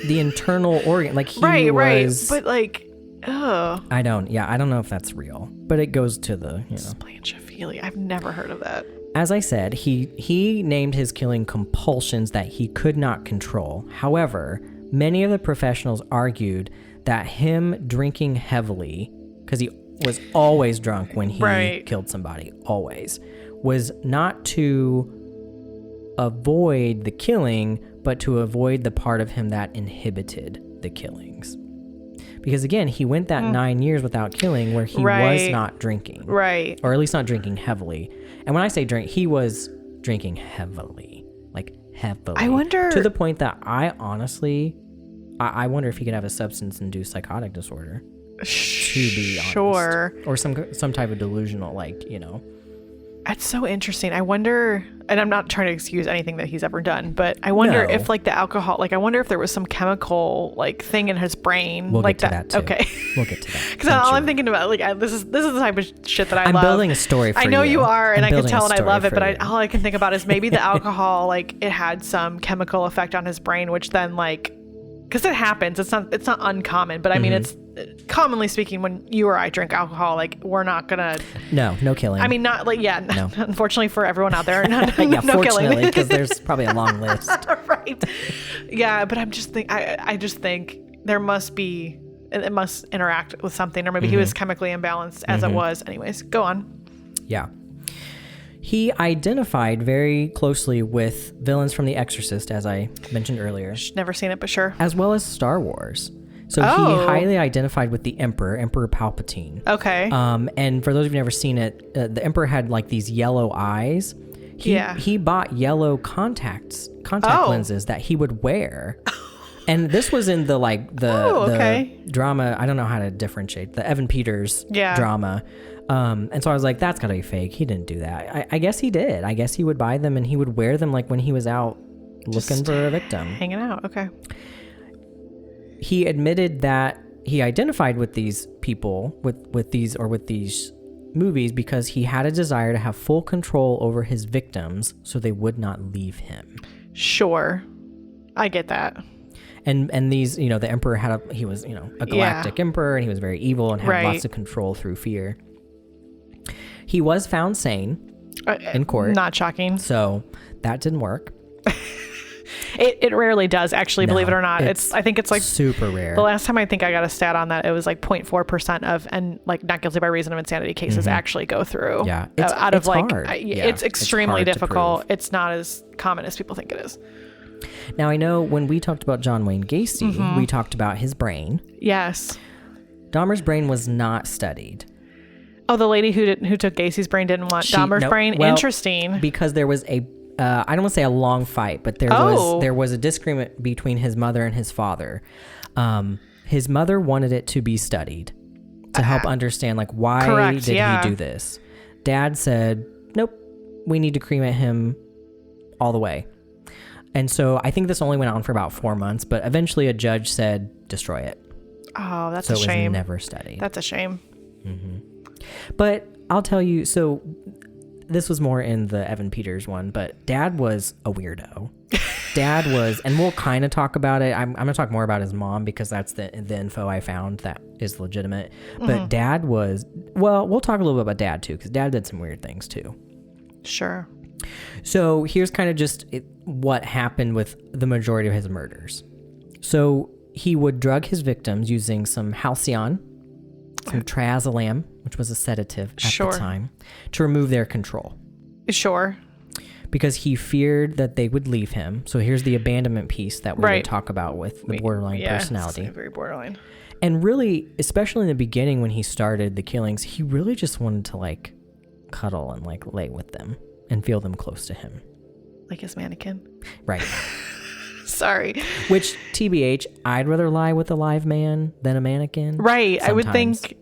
[SPEAKER 1] the internal organ. Like he was,
[SPEAKER 2] but like,
[SPEAKER 1] I don't know if that's real, but it goes to the,
[SPEAKER 2] splanchophilia. I've never heard of that.
[SPEAKER 1] As I said, he named his killing compulsions that he could not control. However, many of the professionals argued that him drinking heavily, because he was always drunk when he killed somebody, always, was not to avoid the killing, but to avoid the part of him that inhibited the killings. Because again, he went that 9 years without killing where he was not drinking.
[SPEAKER 2] Right.
[SPEAKER 1] Or at least not drinking heavily. And when I say drink, he was drinking heavily. Like heavily.
[SPEAKER 2] I wonder...
[SPEAKER 1] To the point that I honestly... I wonder if he could have a substance-induced psychotic disorder. To be honest.
[SPEAKER 2] Sure.
[SPEAKER 1] Or some type of delusional, like,
[SPEAKER 2] That's so interesting. I wonder, and I'm not trying to excuse anything that he's ever done, but I wonder if like the alcohol, like I wonder if there was some chemical like thing in his brain.
[SPEAKER 1] We'll
[SPEAKER 2] like
[SPEAKER 1] get to that too.
[SPEAKER 2] Okay.
[SPEAKER 1] We'll get to that.
[SPEAKER 2] Because all I'm thinking about, like, this is the type of shit that I love.
[SPEAKER 1] I'm building a story for you.
[SPEAKER 2] I know you are, and I can tell, and I love it, but
[SPEAKER 1] you.
[SPEAKER 2] all I can think about is maybe the alcohol, like it had some chemical effect on his brain, which then like, because it happens, it's not uncommon, but I mean, it's commonly speaking, when you or I drink alcohol, like we're not gonna.
[SPEAKER 1] No killing.
[SPEAKER 2] I mean, not like, no. Unfortunately for everyone out there, no
[SPEAKER 1] fortunately,
[SPEAKER 2] killing.
[SPEAKER 1] Because there's probably a long list.
[SPEAKER 2] Right. Yeah, but I'm just I just think there must be, it must interact with something, or maybe he was chemically imbalanced as it was. Anyways, go on.
[SPEAKER 1] Yeah. He identified very closely with villains from The Exorcist, as I mentioned earlier.
[SPEAKER 2] Never seen it, but sure.
[SPEAKER 1] As well as Star Wars. So he highly identified with the Emperor Palpatine.
[SPEAKER 2] Okay.
[SPEAKER 1] And for those of you who've never seen it, the Emperor had like these yellow eyes. He bought yellow contact lenses that he would wear. And this was in the the drama. I don't know how to differentiate the Evan Peters drama. And so I was like, that's gotta be fake. He didn't do that. I guess he did. I guess he would buy them and he would wear them like when he was out looking for a victim.
[SPEAKER 2] Hanging out. Okay.
[SPEAKER 1] He admitted that he identified with these people, with these movies, because he had a desire to have full control over his victims so they would not leave him.
[SPEAKER 2] Sure. I get that.
[SPEAKER 1] And these, the Emperor he was, a galactic emperor, and he was very evil and had lots of control through fear. He was found sane in court.
[SPEAKER 2] Not shocking.
[SPEAKER 1] So that didn't work.
[SPEAKER 2] It rarely does, actually, believe it or not. I think it's like
[SPEAKER 1] super rare.
[SPEAKER 2] The last time I think I got a stat on that, it was like 0.4% of, and like not guilty by reason of insanity cases actually go through.
[SPEAKER 1] Yeah.
[SPEAKER 2] It's like,
[SPEAKER 1] hard.
[SPEAKER 2] It's extremely difficult. It's not as common as people think it is.
[SPEAKER 1] Now, I know when we talked about John Wayne Gacy, we talked about his brain.
[SPEAKER 2] Yes.
[SPEAKER 1] Dahmer's brain was not studied.
[SPEAKER 2] Oh, the lady who took Gacy's brain didn't want Dahmer's brain? Well, interesting.
[SPEAKER 1] Because there was I don't want to say a long fight, but there was a disagreement between his mother and his father. His mother wanted it to be studied to help understand, like, why did he do this? Dad said, nope, we need to cremate him all the way. And so I think this only went on for about 4 months, but eventually a judge said, destroy it.
[SPEAKER 2] Oh, that's a shame. So it
[SPEAKER 1] was never studied.
[SPEAKER 2] That's a shame.
[SPEAKER 1] But I'll tell you, so this was more in the Evan Peters one, but Dad was a weirdo. Dad was, and we'll kind of talk about it. I'm going to talk more about his mom because that's the info I found that is legitimate. But Dad was, well, we'll talk a little bit about Dad too, because Dad did some weird things too.
[SPEAKER 2] Sure.
[SPEAKER 1] So here's kind of just what happened with the majority of his murders. So he would drug his victims using some halcyon, some triazolam, which was a sedative at the time, to remove their control.
[SPEAKER 2] Sure.
[SPEAKER 1] Because he feared that they would leave him. So here's the abandonment piece that we would talk about with the borderline personality.
[SPEAKER 2] It's very borderline.
[SPEAKER 1] And really, especially in the beginning when he started the killings, he really just wanted to like cuddle and like lay with them and feel them close to him.
[SPEAKER 2] Like his mannequin?
[SPEAKER 1] Right.
[SPEAKER 2] Sorry.
[SPEAKER 1] Which, TBH, I'd rather lie with a live man than a mannequin.
[SPEAKER 2] Right. Sometimes. I would think.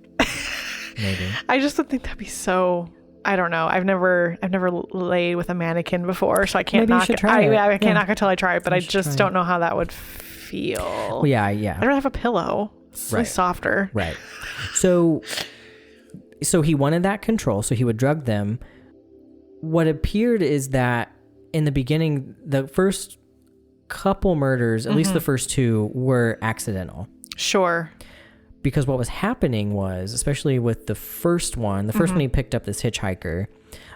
[SPEAKER 1] Maybe.
[SPEAKER 2] I just would think that'd be so. I don't know. I've never laid with a mannequin before, so I can't knock it. I can't knock it till I try it, but I just don't know how that would feel.
[SPEAKER 1] Well, yeah.
[SPEAKER 2] I don't have a pillow. It's really softer.
[SPEAKER 1] Right. So he wanted that control, so he would drug them. What appeared is that in the beginning, the first couple murders, at least the first two, were accidental.
[SPEAKER 2] Sure.
[SPEAKER 1] Because what was happening was, especially with the first one he picked up this hitchhiker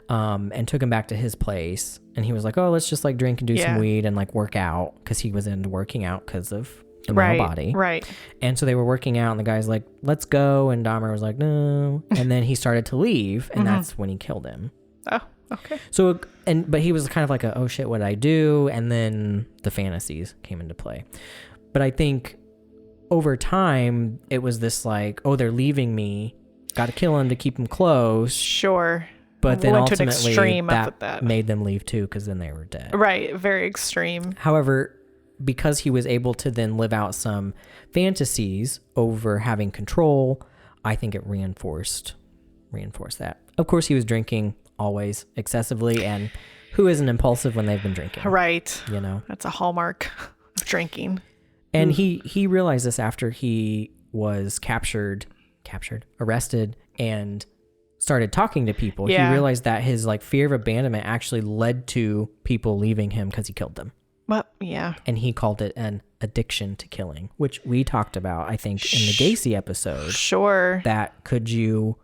[SPEAKER 1] and took him back to his place. And he was like, oh, let's just like drink and do some weed and like work out, because he was into working out because of the male body.
[SPEAKER 2] Right.
[SPEAKER 1] And so they were working out and the guy's like, let's go. And Dahmer was like, no. And then he started to leave and that's when he killed him.
[SPEAKER 2] Oh, okay.
[SPEAKER 1] So, but he was kind of like, oh shit, what did I do? And then the fantasies came into play. But I think over time, it was this like, oh, they're leaving me. Got to kill him to keep him close.
[SPEAKER 2] Sure.
[SPEAKER 1] But then ultimately that made them leave too, because then they were dead.
[SPEAKER 2] Right. Very extreme.
[SPEAKER 1] However, because he was able to then live out some fantasies over having control, I think it reinforced that. Of course, he was drinking always excessively, and who isn't impulsive when they've been drinking?
[SPEAKER 2] Right.
[SPEAKER 1] You know?
[SPEAKER 2] That's a hallmark of drinking.
[SPEAKER 1] And he realized this after he was arrested, and started talking to people.
[SPEAKER 2] Yeah.
[SPEAKER 1] He realized that his like fear of abandonment actually led to people leaving him because he killed them.
[SPEAKER 2] Well, yeah.
[SPEAKER 1] And he called it an addiction to killing, which we talked about, I think, in the Gacy episode.
[SPEAKER 2] Sure.
[SPEAKER 1] That could you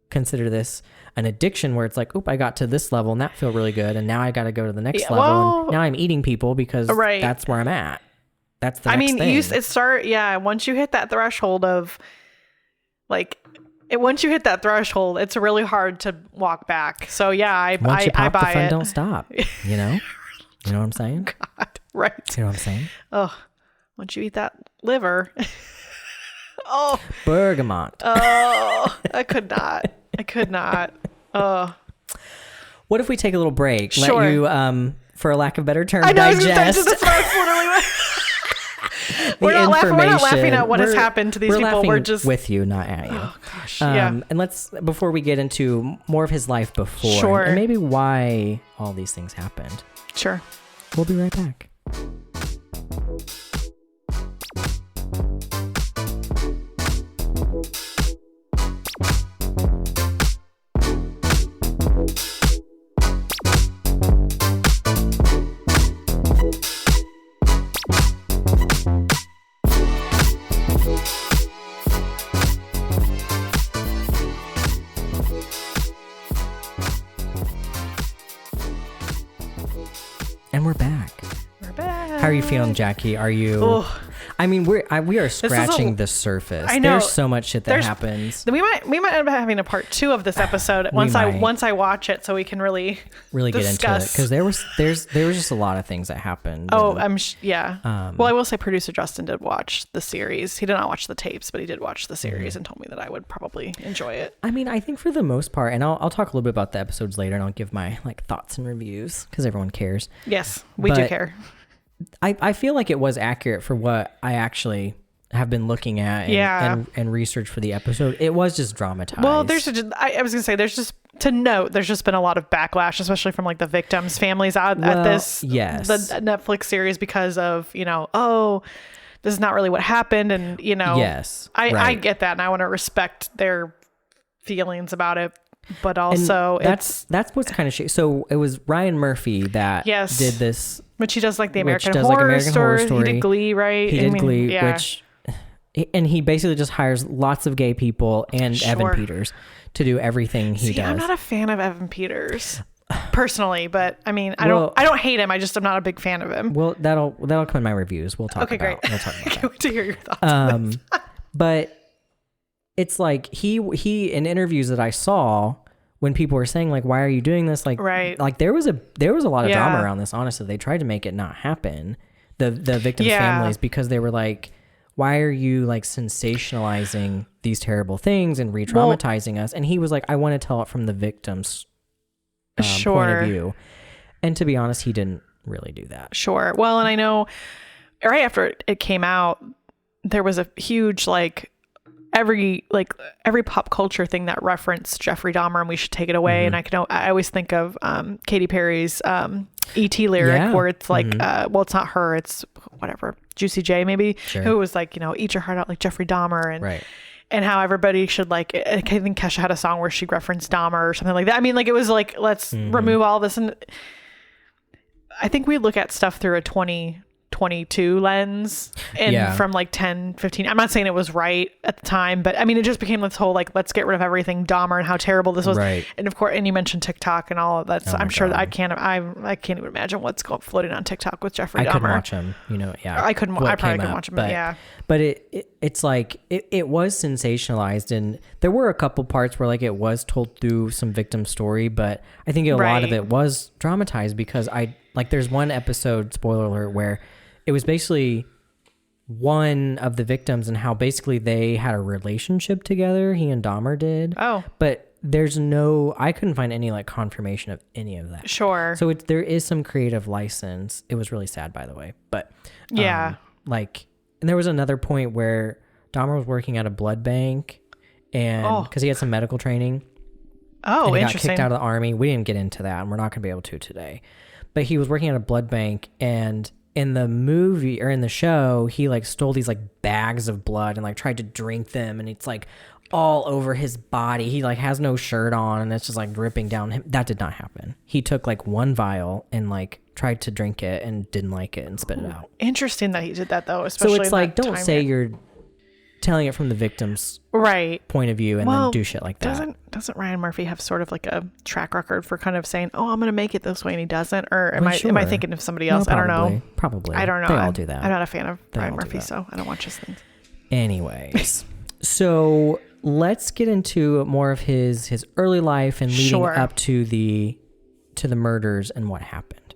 [SPEAKER 1] consider this an addiction where it's like, oop, I got to this level and that felt really good, and now I got to go to the next level, and now I'm eating people because that's where I'm at. That's the next thing.
[SPEAKER 2] Once you hit that threshold of once you hit that threshold, it's really hard to walk back. So yeah, I buy
[SPEAKER 1] the fun
[SPEAKER 2] it.
[SPEAKER 1] Don't stop. You know? You know what I'm saying?
[SPEAKER 2] God, right.
[SPEAKER 1] You know what I'm saying?
[SPEAKER 2] Oh, once you eat that liver. Oh.
[SPEAKER 1] Bergamot.
[SPEAKER 2] Oh, I could not. Oh.
[SPEAKER 1] What if we take a little break?
[SPEAKER 2] Sure.
[SPEAKER 1] Let you, for a lack of better term,
[SPEAKER 2] I know,
[SPEAKER 1] digest.
[SPEAKER 2] We're not laughing at what has happened to these people. We're just
[SPEAKER 1] with you, not at you.
[SPEAKER 2] Oh gosh. Yeah.
[SPEAKER 1] And let's, before we get into more of his life before, and maybe why all these things happened.
[SPEAKER 2] Sure.
[SPEAKER 1] We'll be right back. And we're back. feeling, Jackie? Are you?
[SPEAKER 2] Ugh.
[SPEAKER 1] I mean, we are scratching the surface.
[SPEAKER 2] I know.
[SPEAKER 1] There's so much shit that happens.
[SPEAKER 2] We might end up having a part 2 of this episode once I watch it, so we can really
[SPEAKER 1] get into it, because there was just a lot of things that happened.
[SPEAKER 2] Oh, well, I will say producer Justin did watch the series. He did not watch the tapes, but he did watch the series and told me that I would probably enjoy it.
[SPEAKER 1] I mean, I think for the most part, and I'll talk a little bit about the episodes later, and I'll give my thoughts and reviews because everyone cares.
[SPEAKER 2] Yes, we do care.
[SPEAKER 1] I feel like it was accurate for what I actually have been looking at and research for the episode. It was just dramatized.
[SPEAKER 2] Well, I was gonna say there's just been a lot of backlash, especially from like the victims' families at this the Netflix series, because of this is not really what happened, and I get that, and I want to respect their feelings about it. But also,
[SPEAKER 1] that's what's kind of shady. So it was Ryan Murphy that did this.
[SPEAKER 2] Which he does like the American Horror Story. He did Glee, right?
[SPEAKER 1] He did Glee, and he basically just hires lots of gay people and Evan Peters to do everything he does.
[SPEAKER 2] I'm not a fan of Evan Peters personally, but I mean, I don't hate him. I'm not a big fan of him.
[SPEAKER 1] Well, that'll come in my reviews. We'll talk about.
[SPEAKER 2] Great.
[SPEAKER 1] We'll talk about
[SPEAKER 2] I can't wait to hear your thoughts.
[SPEAKER 1] But it's like he in interviews that I saw, when people were saying like, why are you doing this? Like, like there was a lot of drama around this. Honestly, they tried to make it not happen. The victims' families, because they were like, why are you like sensationalizing these terrible things and re-traumatizing us? And he was like, I want to tell it from the victims' point of view. And to be honest, he didn't really do that.
[SPEAKER 2] Sure. Well, and I know right after it came out, there was a huge every pop culture thing that referenced Jeffrey Dahmer, and we should take it away. And I always think of Katy Perry's E.T. lyric where it's like, well, it's not her, it's whatever, Juicy J maybe, who was like, eat your heart out like Jeffrey Dahmer, and how everybody should I think Kesha had a song where she referenced Dahmer or something like that. I mean, like, it was like, let's remove all this. And I think we look at stuff through a 2022 lens and from 10, 15, I'm not saying it was right at the time, but I mean, it just became this whole let's get rid of everything Dahmer and how terrible this was. And of course, and you mentioned TikTok and all of that. So I'm sure that I can't even imagine what's floating on TikTok with Jeffrey Dahmer.
[SPEAKER 1] I couldn't watch him,
[SPEAKER 2] I probably couldn't watch him,
[SPEAKER 1] but it's like it was sensationalized, and there were a couple parts where it was told through some victim story, but I think a lot of it was dramatized, because there's one episode, spoiler alert, where it was basically one of the victims and how basically they had a relationship together. He and Dahmer did. Oh. But I couldn't find any confirmation of any of that.
[SPEAKER 2] Sure.
[SPEAKER 1] So there is some creative license. It was really sad, by the way. But and there was another point where Dahmer was working at a blood bank, and because he had some medical training.
[SPEAKER 2] Oh,
[SPEAKER 1] and he
[SPEAKER 2] interesting.
[SPEAKER 1] got kicked out of the army. We didn't get into that, and we're not going to be able to today. But he was working at a blood bank, and in the movie or in the show, he stole these bags of blood and tried to drink them, and it's all over his body. He has no shirt on, and it's just dripping down him. That did not happen. He took one vial and tried to drink it and didn't like it and spit it out.
[SPEAKER 2] Interesting that he did that though, especially.
[SPEAKER 1] So it's don't say you're telling it from the victim's point of view and then do shit like that.
[SPEAKER 2] Doesn't Ryan Murphy have sort of a track record for kind of saying, "Oh, I'm going to make it this way," and he doesn't? Or am I thinking of somebody else?
[SPEAKER 1] No, probably,
[SPEAKER 2] I don't know.
[SPEAKER 1] Probably.
[SPEAKER 2] I don't know.
[SPEAKER 1] They all do that.
[SPEAKER 2] I'm not a fan of Ryan Murphy, so I don't watch his things.
[SPEAKER 1] Anyways, so let's get into more of his early life and leading up to the murders and what happened.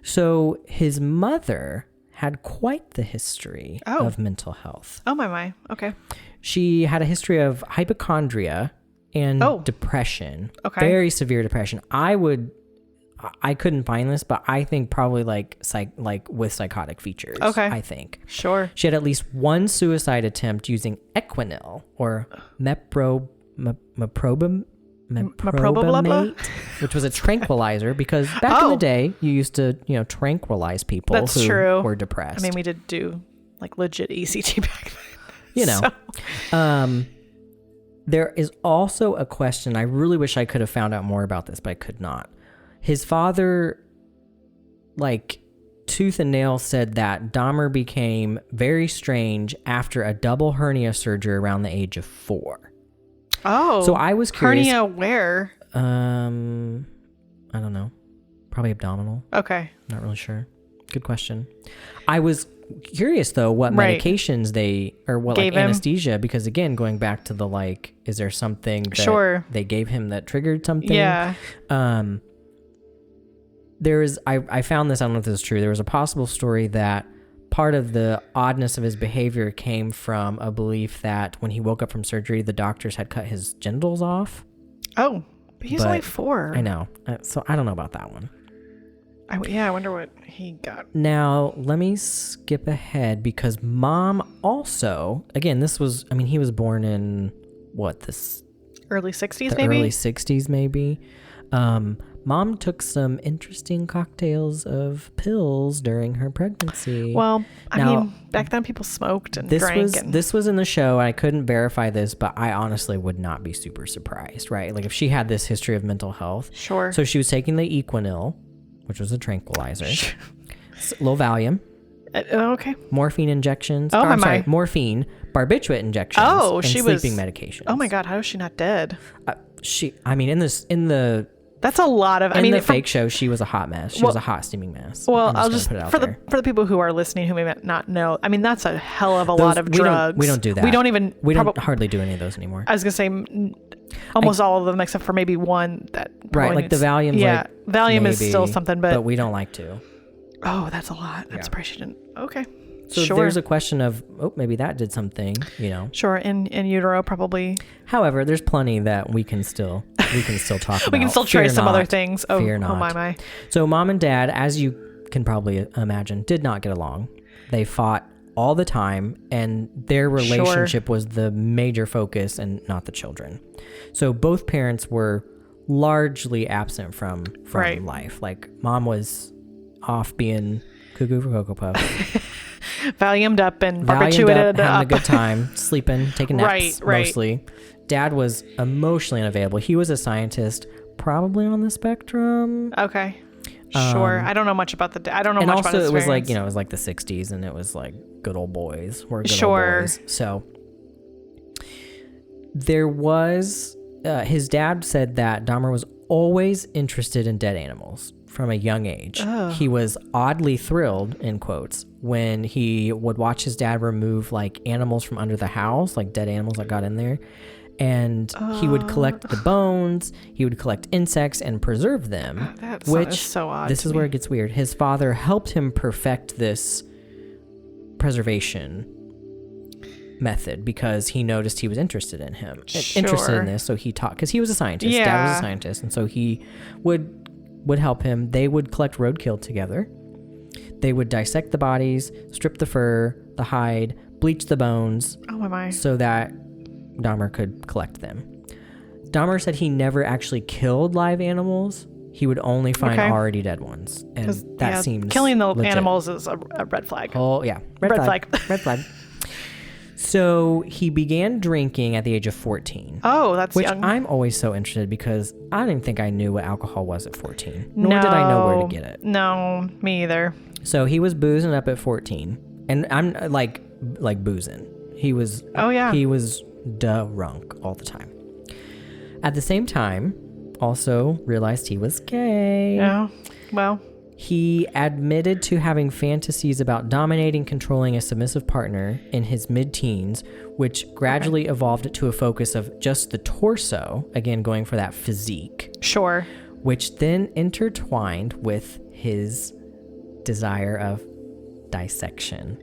[SPEAKER 1] So his mother had quite the history of mental health.
[SPEAKER 2] Oh my. Okay.
[SPEAKER 1] She had a history of hypochondria and depression. Okay. Very severe depression. I couldn't find this, but I think probably with psychotic features. Okay. I think.
[SPEAKER 2] Sure.
[SPEAKER 1] She had at least one suicide attempt using Equinil or meprobamate, which was a tranquilizer, because back in the day you used to tranquilize people who were depressed.
[SPEAKER 2] I mean, we did do legit ECT back then.
[SPEAKER 1] There is also a question, I really wish I could have found out more about this, but I could not. His father tooth and nail said that Dahmer became very strange after a double hernia surgery around the age of 4.
[SPEAKER 2] Oh,
[SPEAKER 1] so I was curious.
[SPEAKER 2] Hernia where?
[SPEAKER 1] I don't know. Probably abdominal.
[SPEAKER 2] Okay.
[SPEAKER 1] Not really sure. Good question. I was curious though what medications what like anesthesia, because again, going back to the like, is there something that they gave him that triggered something?
[SPEAKER 2] Yeah.
[SPEAKER 1] I found this, I don't know if this is true. There was a possible story that part of the oddness of his behavior came from a belief that when he woke up from surgery, the doctors had cut his genitals off.
[SPEAKER 2] Oh, but he's only 4.
[SPEAKER 1] I know. So I don't know about that one.
[SPEAKER 2] I wonder what he got.
[SPEAKER 1] Now, let me skip ahead because Mom also, again, he was born in
[SPEAKER 2] early 60s,
[SPEAKER 1] maybe? Early 60s, maybe. Mom took some interesting cocktails of pills during her pregnancy.
[SPEAKER 2] Well, I mean, back then people smoked and drank.
[SPEAKER 1] This was in the show. I couldn't verify this, but I honestly would not be super surprised, right? Like if she had this history of mental health.
[SPEAKER 2] Sure.
[SPEAKER 1] So she was taking the Equinil, which was a tranquilizer. A little Valium.
[SPEAKER 2] Okay.
[SPEAKER 1] Morphine injections.
[SPEAKER 2] Oh, my.
[SPEAKER 1] Morphine, barbiturate injections.
[SPEAKER 2] Oh,
[SPEAKER 1] and sleeping medications.
[SPEAKER 2] Oh my God, how is she not dead? That's a lot of.
[SPEAKER 1] In the fake show, she was a hot mess. She was a hot steaming mess.
[SPEAKER 2] Well, I'll just put it out there. For the people who are listening who may not know. I mean, that's a hell of a lot of drugs.
[SPEAKER 1] We don't do that.
[SPEAKER 2] We don't
[SPEAKER 1] hardly do any of those anymore.
[SPEAKER 2] I was gonna say almost all of them except for maybe one that.
[SPEAKER 1] Right, like the Valium.
[SPEAKER 2] Yeah, Valium is still something, but
[SPEAKER 1] we don't like to.
[SPEAKER 2] Oh, that's a lot. I'm surprised she didn't. Okay.
[SPEAKER 1] So there's a question of, maybe that did something,
[SPEAKER 2] Sure, in utero probably.
[SPEAKER 1] However, there's plenty that we can still talk about.
[SPEAKER 2] We can still trace some other things.
[SPEAKER 1] Fear not.
[SPEAKER 2] Oh my.
[SPEAKER 1] So Mom and Dad, as you can probably imagine, did not get along. They fought all the time, and their relationship was the major focus and not the children. So both parents were largely absent from life. Like Mom was off being cuckoo for Cocoa Puffs.
[SPEAKER 2] Valiumed up and barbiturated up.
[SPEAKER 1] Having a good time, sleeping, taking naps mostly. Dad was emotionally unavailable. He was a scientist, probably on the spectrum.
[SPEAKER 2] Okay. Sure. I don't know much about I don't know much about his
[SPEAKER 1] it was
[SPEAKER 2] parents.
[SPEAKER 1] like, it was like the 60s and it was like good old boys. We're good
[SPEAKER 2] old
[SPEAKER 1] boys. So there was, his dad said that Dahmer was always interested in dead animals from a young age.
[SPEAKER 2] Oh.
[SPEAKER 1] He was oddly thrilled, in quotes, when he would watch his dad remove like animals from under the house, like dead animals that got in there. And he would collect the bones, he would collect insects and preserve them.
[SPEAKER 2] That is so odd.
[SPEAKER 1] This is where it gets weird. His father helped him perfect this preservation method because he noticed he was interested in this. So he taught, because he was a scientist.
[SPEAKER 2] Yeah.
[SPEAKER 1] Dad was a scientist. And so he would help him. They would collect roadkill together. They would dissect the bodies, strip the fur, the hide, bleach the bones.
[SPEAKER 2] Oh my.
[SPEAKER 1] So that Dahmer could collect them. Dahmer said he never actually killed live animals. He would only find already dead ones. And that seems
[SPEAKER 2] killing the
[SPEAKER 1] legit.
[SPEAKER 2] Animals is a red flag.
[SPEAKER 1] Oh, yeah. Red flag. Red flag. So he began drinking at the age of 14.
[SPEAKER 2] Oh, that's
[SPEAKER 1] which
[SPEAKER 2] young.
[SPEAKER 1] I'm always so interested because I don't even think I knew what alcohol was at 14. Nor did I know where to get it.
[SPEAKER 2] No, me either.
[SPEAKER 1] So he was boozing up at 14. And I'm like boozing. He was...
[SPEAKER 2] Oh, yeah.
[SPEAKER 1] He was drunk all the time. At the same time, also realized he was gay.
[SPEAKER 2] Yeah, well...
[SPEAKER 1] He admitted to having fantasies about dominating, controlling a submissive partner in his mid-teens, which gradually evolved to a focus of just the torso, again going for that physique.
[SPEAKER 2] Sure.
[SPEAKER 1] Which then intertwined with his desire of dissection.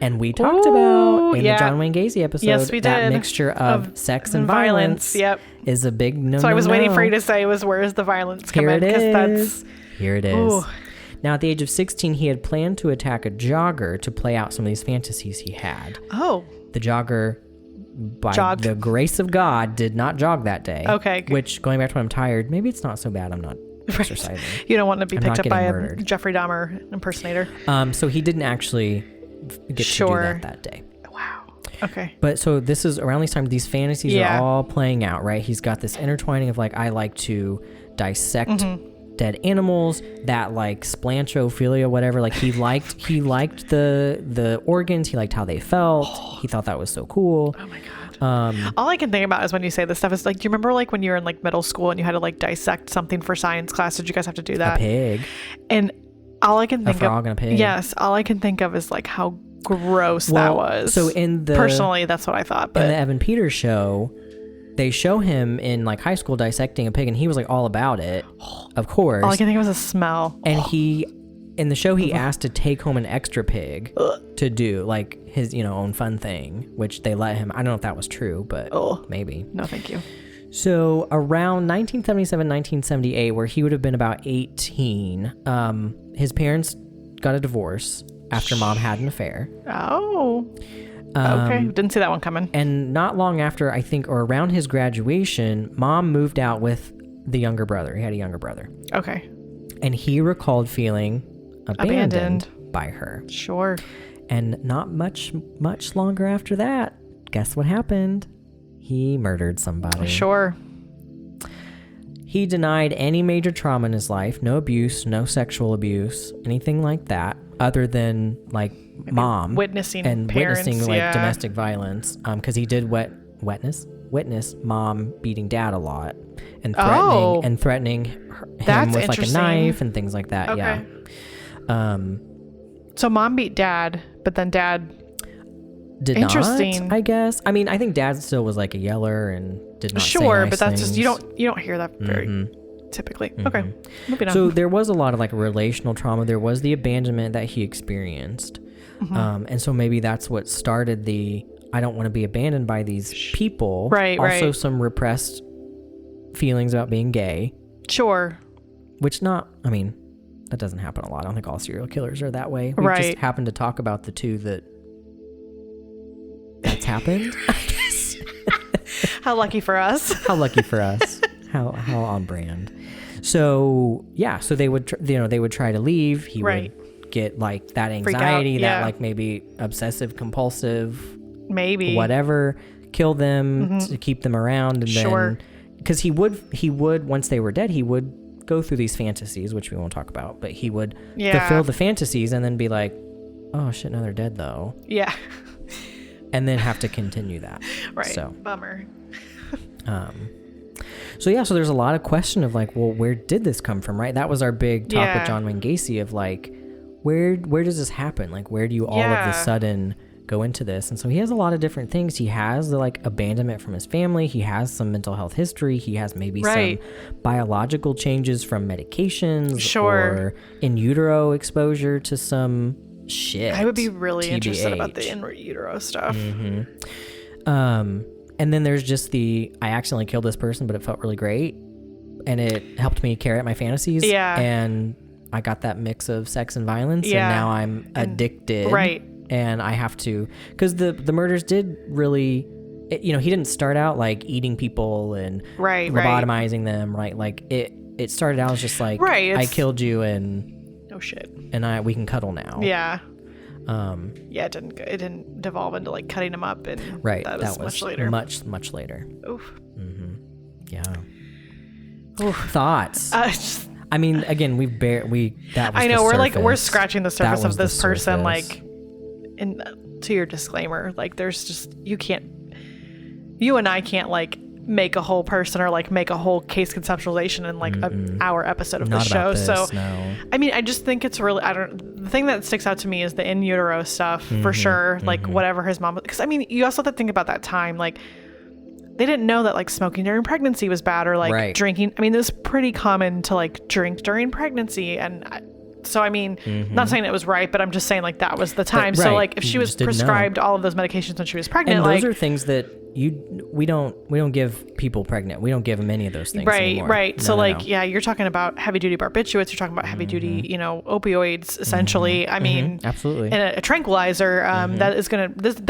[SPEAKER 1] And we talked about in the John Wayne Gacy episode, that mixture of sex and violence is a big no.
[SPEAKER 2] So I was waiting for you to say where's the violence come in?
[SPEAKER 1] Here it is. Ooh. Now, at the age of 16, he had planned to attack a jogger to play out some of these fantasies he had.
[SPEAKER 2] Oh.
[SPEAKER 1] The jogger, by the grace of God, did not jog that day.
[SPEAKER 2] Okay.
[SPEAKER 1] Which, going back to when I'm tired, maybe it's not so bad I'm not exercising.
[SPEAKER 2] You don't want to be picked up by a Jeffrey Dahmer impersonator.
[SPEAKER 1] So he didn't actually get to do that day.
[SPEAKER 2] Wow. Okay.
[SPEAKER 1] But so this is around these times, these fantasies are all playing out, right? He's got this intertwining of like, I like to dissect dead animals, that like splantrophilia, whatever. Like he liked the organs. He liked how they felt. He thought that was so cool.
[SPEAKER 2] Oh my God. All I can think about is when you say this stuff is like, do you remember like when you were in like middle school and you had to like dissect something for science class? Did you guys have to do that?
[SPEAKER 1] A pig.
[SPEAKER 2] And all I can think
[SPEAKER 1] frog and a pig.
[SPEAKER 2] Yes, all I can think of is like how gross that was.
[SPEAKER 1] So
[SPEAKER 2] personally, that's what I thought. But
[SPEAKER 1] in the Evan Peters show, they show him in like high school dissecting a pig, and he was like all about it, of course.
[SPEAKER 2] All I can think of was a smell.
[SPEAKER 1] And in the show, he asked to take home an extra pig to do like his, own fun thing, which they let him. I don't know if that was true, but maybe.
[SPEAKER 2] No, thank you.
[SPEAKER 1] So around 1977, 1978, where he would have been about 18, his parents got a divorce after mom had an affair.
[SPEAKER 2] Oh. Okay. Didn't see that one coming.
[SPEAKER 1] And not long after, I think, or around his graduation, mom moved out with the younger brother. He had a younger brother.
[SPEAKER 2] Okay.
[SPEAKER 1] And he recalled feeling abandoned by her.
[SPEAKER 2] Sure.
[SPEAKER 1] And not much longer after that, guess what happened? He murdered somebody.
[SPEAKER 2] Sure.
[SPEAKER 1] He denied any major trauma in his life, no abuse, no sexual abuse, anything like that, other than like mom
[SPEAKER 2] witnessing
[SPEAKER 1] like domestic violence, because he did witness mom beating dad a lot and threatening him with like a knife and things like that. Okay. Yeah.
[SPEAKER 2] So mom beat dad, but then dad
[SPEAKER 1] did not, I guess. I mean, I think dad still was like a yeller and did not say nice
[SPEAKER 2] but that's
[SPEAKER 1] things.
[SPEAKER 2] Just you don't hear that very typically. Okay. Moving on.
[SPEAKER 1] So there was a lot of like relational trauma. There was the abandonment that he experienced. And so maybe that's what started I don't want to be abandoned by these people.
[SPEAKER 2] Right.
[SPEAKER 1] Also some repressed feelings about being gay.
[SPEAKER 2] Sure.
[SPEAKER 1] Which that doesn't happen a lot. I don't think all serial killers are that way. We just happen to talk about the two that's happened, I guess.
[SPEAKER 2] How lucky for us.
[SPEAKER 1] How lucky for us. How on brand. So yeah, so they would they would try to leave. He would get like that anxiety, that like maybe obsessive compulsive,
[SPEAKER 2] maybe
[SPEAKER 1] whatever, kill them to keep them around, and then because he would once they were dead, he would go through these fantasies, which we won't talk about, but he would fulfill the fantasies and then be like, oh shit, now they're dead though.
[SPEAKER 2] Yeah.
[SPEAKER 1] And then have to continue that.
[SPEAKER 2] Right.
[SPEAKER 1] So
[SPEAKER 2] bummer.
[SPEAKER 1] So there's a lot of question of like, well, where did this come from, right? That was our big talk with John Wayne Gacy of like, where does this happen? Like, where do you all of a sudden go into this? And so he has a lot of different things. He has the like abandonment from his family. He has some mental health history. He has maybe some biological changes from medications or in utero exposure to some shit.
[SPEAKER 2] I would be really
[SPEAKER 1] TBH.
[SPEAKER 2] Interested about the in utero stuff.
[SPEAKER 1] And then there's just I accidentally killed this person, but it felt really great. And it helped me carry out my fantasies. Yeah. And I got that mix of sex and violence. Yeah. And now I'm addicted.
[SPEAKER 2] Right.
[SPEAKER 1] And I have to, because the murders did really, he didn't start out like eating people and lobotomizing them, right? Like it started out as just like, I killed you and
[SPEAKER 2] no shit.
[SPEAKER 1] And we can cuddle now.
[SPEAKER 2] Yeah. It didn't devolve into like cutting them up, and that was much later.
[SPEAKER 1] Much later.
[SPEAKER 2] Oof.
[SPEAKER 1] Yeah.
[SPEAKER 2] Oof.
[SPEAKER 1] Thoughts. I mean, again, that was
[SPEAKER 2] I know we're
[SPEAKER 1] surface.
[SPEAKER 2] Scratching the surface of this person, like, to your disclaimer, like there's just you and I can't like make a whole person or like make a whole case conceptualization in like an hour episode of the show. I mean, I just think it's really, the thing that sticks out to me is the in utero stuff for sure. Like whatever his mom, because I mean, you also have to think about that time. Like they didn't know that like smoking during pregnancy was bad or like drinking. I mean, it was pretty common to like drink during pregnancy. And so, I mean, not saying it was right, but I'm just saying like that was the time. So like if she was prescribed all of those medications when she was pregnant,
[SPEAKER 1] and those are things that we don't give people pregnant. We don't give them any of those things anymore.
[SPEAKER 2] Right. No, so you're talking about heavy duty barbiturates. You're talking about heavy duty, opioids essentially. I mean,
[SPEAKER 1] absolutely.
[SPEAKER 2] And a tranquilizer that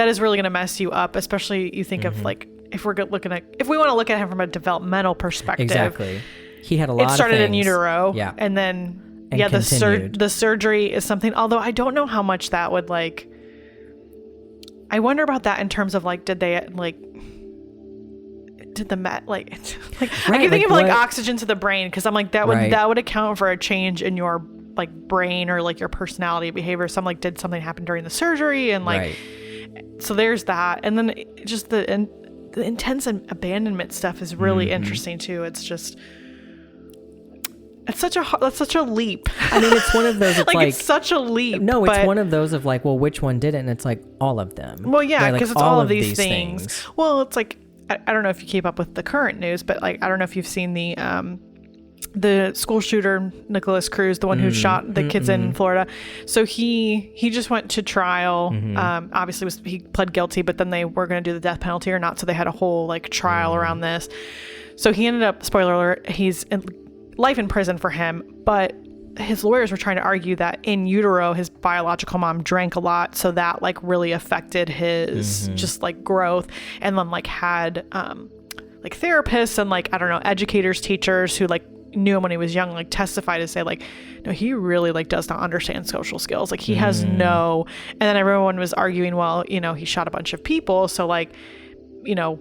[SPEAKER 2] is really going to mess you up, especially you think of like, if we want to look at him from a developmental perspective.
[SPEAKER 1] Exactly. He had a lot of things.
[SPEAKER 2] It started in utero.
[SPEAKER 1] Yeah.
[SPEAKER 2] And then, the surgery is something, although I don't know how much that would like, I wonder about that in terms of like, did the met like I can think of like oxygen to the brain, because I'm like that would account for a change in your like brain or like your personality behavior. So I'm like, did something happen during the surgery? And like so there's that. And then just the intense abandonment stuff is really interesting too. It's just That's such a leap.
[SPEAKER 1] I mean, it's one of those. It's
[SPEAKER 2] like it's such a leap.
[SPEAKER 1] No, it's one of those of like, well, which one did it? And it's like all of them.
[SPEAKER 2] Well, yeah, because it's all of these things. Well, it's like I don't know if you keep up with the current news, but like I don't know if you've seen the school shooter Nicholas Cruz, the one who shot the kids in Florida. So he just went to trial. Obviously he pled guilty, but then they were going to do the death penalty or not. So they had a whole like trial around this. So he ended up, spoiler alert, he's in life in prison for him, but his lawyers were trying to argue that in utero, his biological mom drank a lot. So that like really affected his just like growth, and then like had like therapists and like, I don't know, educators, teachers who like knew him when he was young, like testify to say like, no, he really like does not understand social skills. Like he has no, and then everyone was arguing, well, you know, he shot a bunch of people. So like, you know,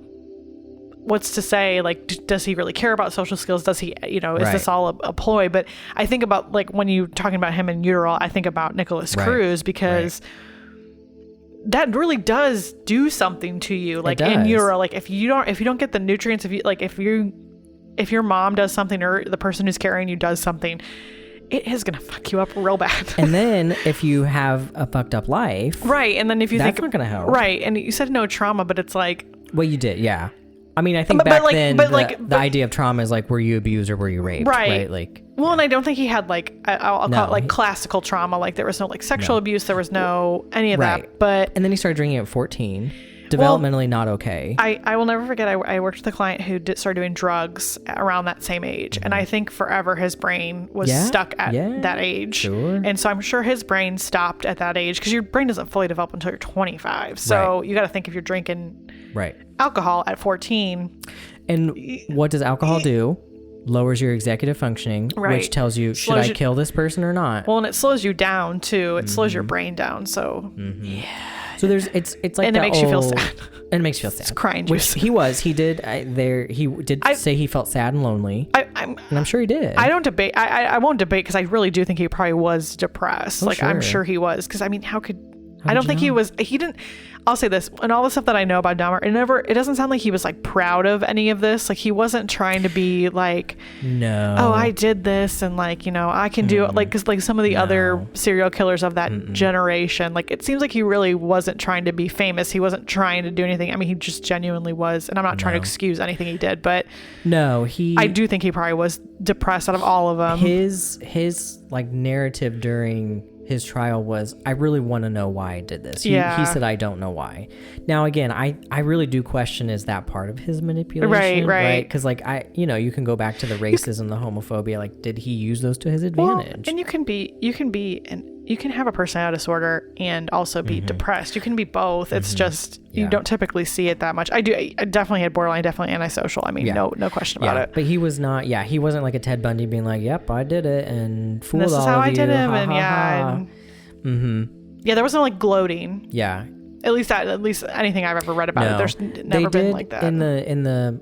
[SPEAKER 2] what's to say, like, does he really care about social skills? Does he, you know, is this all a ploy? But I think about like when you're talking about him in utero, I think about Nicholas Cruz because that really does do something to you. Like in utero, like if you don't get the nutrients, if your mom does something or the person who's carrying you does something, it is going to fuck you up real bad.
[SPEAKER 1] And then if you have a fucked up life.
[SPEAKER 2] Right. And then if you
[SPEAKER 1] that's not going to help.
[SPEAKER 2] Right. And you said no trauma, but it's like.
[SPEAKER 1] Well, you did. Yeah. I mean, I think back then the idea of trauma is like, were you abused or were you raped? Right. Like. Well,
[SPEAKER 2] and I don't think he had like, I'll call it like classical trauma. Like there was no like sexual abuse. There was no any of that. But.
[SPEAKER 1] And then he started drinking at 14. Developmentally not okay.
[SPEAKER 2] I will never forget, I worked with a client who started doing drugs around that same age. And I think forever his brain was stuck at that age. Sure. And so I'm sure his brain stopped at that age because your brain doesn't fully develop until you're 25. So you got to think if you're drinking alcohol at 14.
[SPEAKER 1] And what does alcohol do? Lowers your executive functioning, which tells you, should I kill this person or not?
[SPEAKER 2] Well, and it slows you down too. It slows your brain down. So
[SPEAKER 1] So there's it's like,
[SPEAKER 2] and it makes you feel sad.
[SPEAKER 1] And it makes you feel sad.
[SPEAKER 2] It's crying
[SPEAKER 1] juice. Which he did say he felt sad and lonely. And I'm sure he did.
[SPEAKER 2] I don't debate. I won't debate because I really do think he probably was depressed. I'm sure he was, because I mean, I don't think he didn't. I'll say this, and all the stuff that I know about Dahmer, it doesn't sound like he was like proud of any of this. Like he wasn't trying to be like, no, oh, I did this and like, you know, I can do it. Like, cause like some of the other serial killers of that generation, like it seems like he really wasn't trying to be famous. He wasn't trying to do anything. I mean, he just genuinely was, and I'm not trying to excuse anything he did, but I do think he probably was depressed out of all of them.
[SPEAKER 1] His like narrative during his trial was, I really want to know why I did this. He said, I don't know why. Now, again, I really do question, is that part of his manipulation? Right. Because like, you can go back to the racism, the homophobia. Like, did he use those to his advantage?
[SPEAKER 2] Well, and you can have a personality disorder and also be depressed. You can be both. It's just, you don't typically see it that much. I definitely had borderline, definitely antisocial. I mean, no question about it.
[SPEAKER 1] But he was not, he wasn't like a Ted Bundy being like, yep, I did it and fooled all of you.
[SPEAKER 2] This is how I did him. Yeah, there wasn't like gloating.
[SPEAKER 1] Yeah.
[SPEAKER 2] At least anything I've ever read about it, there's never been like that.
[SPEAKER 1] In the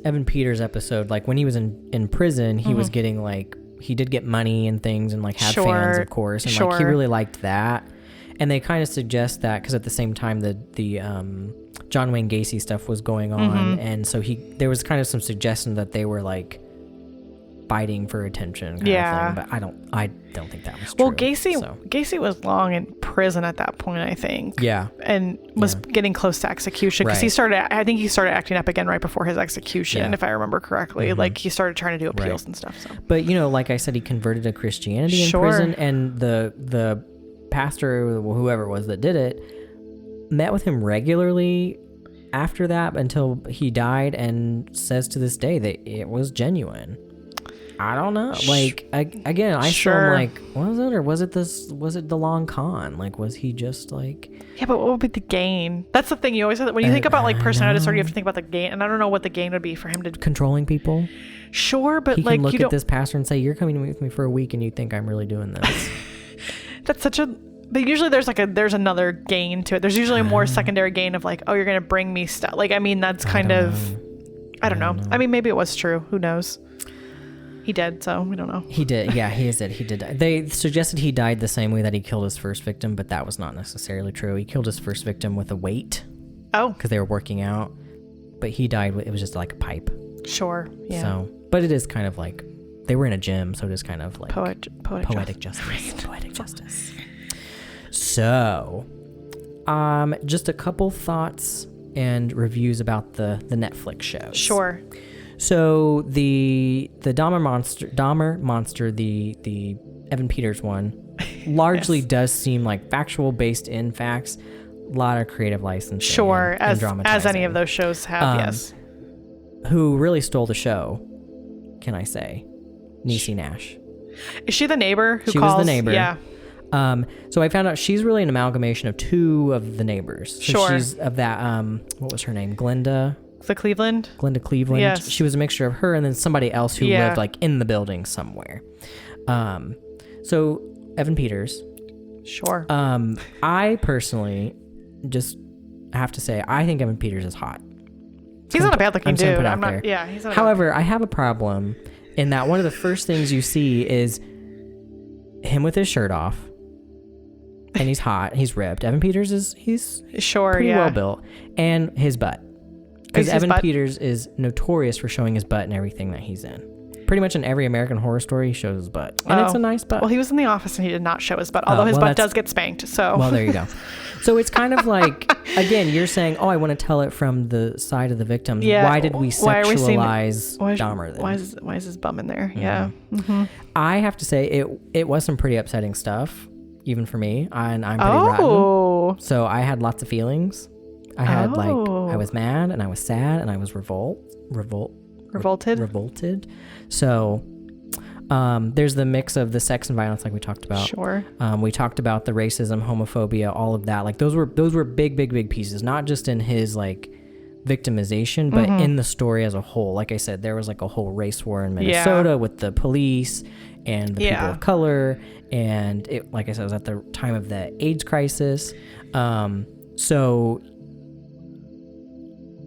[SPEAKER 1] Evan Peters episode, like when he was in prison, he was getting like, he did get money and things and like had fans, of course, and like he really liked that. And they kind of suggest that because at the same time the John Wayne Gacy stuff was going on, and so there was kind of some suggestion that they were like fighting for attention kind of thing, but I don't think that was true.
[SPEAKER 2] Well, Gacy was long in prison at that point, I think. Yeah. And was getting close to execution because he started acting up again right before his execution, if I remember correctly. Like he started trying to do appeals and stuff. So.
[SPEAKER 1] But like I said, he converted to Christianity in prison, and the pastor, whoever it was that did it, met with him regularly after that until he died, and says to this day that it was genuine. I don't know. Like, again, I still am like, was it, or was it the long con? Like, was he just like...
[SPEAKER 2] Yeah, but what would be the gain? That's the thing. You always say that when you think about like personality disorder, you have to think about the gain, and I don't know what the gain would be for him to...
[SPEAKER 1] Controlling people?
[SPEAKER 2] Sure, but
[SPEAKER 1] he
[SPEAKER 2] like,
[SPEAKER 1] can look at this pastor and say, you're coming with me for a week and you think I'm really doing this.
[SPEAKER 2] That's such a... But usually there's another gain to it. There's usually a more secondary gain of like, oh, you're going to bring me stuff. Like, I mean, that's kind of... I don't know. I mean, maybe it was true. Who knows? He did, so we don't know.
[SPEAKER 1] He did, yeah, he did. They suggested he died the same way that he killed his first victim, but that was not necessarily true. He killed his first victim with a weight. Oh. Because they were working out. But he died, it was just like a pipe.
[SPEAKER 2] Sure, yeah.
[SPEAKER 1] So, but it is kind of like they were in a gym, so it is kind of like
[SPEAKER 2] poetic
[SPEAKER 1] justice. Poetic justice. So, just a couple thoughts and reviews about the Netflix shows.
[SPEAKER 2] Sure.
[SPEAKER 1] So the Dahmer monster, the Evan Peters one, largely does seem like factual, based in facts. A lot of creative licensing.
[SPEAKER 2] Sure,
[SPEAKER 1] and
[SPEAKER 2] as any of those shows have. Yes.
[SPEAKER 1] Who really stole the show? Can I say, Niecy Nash?
[SPEAKER 2] Is she the neighbor who
[SPEAKER 1] she
[SPEAKER 2] calls?
[SPEAKER 1] Was the neighbor.
[SPEAKER 2] Yeah.
[SPEAKER 1] So I found out she's really an amalgamation of two of the neighbors. So
[SPEAKER 2] sure.
[SPEAKER 1] She's of that. What was her name? Glenda
[SPEAKER 2] Cleveland.
[SPEAKER 1] Yes. She was a mixture of her and then somebody else who lived like in the building somewhere. So Evan Peters.
[SPEAKER 2] Sure.
[SPEAKER 1] I personally just have to say I think Evan Peters is hot.
[SPEAKER 2] He's not a bad looking dude.
[SPEAKER 1] I'm not.
[SPEAKER 2] Yeah. He's not.
[SPEAKER 1] However, I have a problem in that one of the first things you see is him with his shirt off, and he's hot. He's ripped. Evan Peters he's pretty well built, and his butt. Because Evan Peters is notorious for showing his butt in everything that he's in. Pretty much in every American Horror Story, he shows his butt. And it's a nice butt.
[SPEAKER 2] Well, he was in The Office and he did not show his butt, although his butt does get spanked. So.
[SPEAKER 1] Well, there you go. So it's kind of like, again, you're saying, I want to tell it from the side of the victims.
[SPEAKER 2] Yeah.
[SPEAKER 1] Why did we sexualize Dahmer then?
[SPEAKER 2] Why is his bum in there? Yeah.
[SPEAKER 1] Mm-hmm. I have to say, it was some pretty upsetting stuff, even for me. And I'm pretty rotten. So I had lots of feelings. I had I was mad and I was sad and I was revolted. So there's the mix of the sex and violence like we talked about.
[SPEAKER 2] Sure.
[SPEAKER 1] We talked about the racism, homophobia, all of that. Like those were big pieces, not just in his like victimization, but in the story as a whole. Like I said, there was like a whole race war in Minnesota with the police and the people of color. And it, like I said, it was at the time of the AIDS crisis. So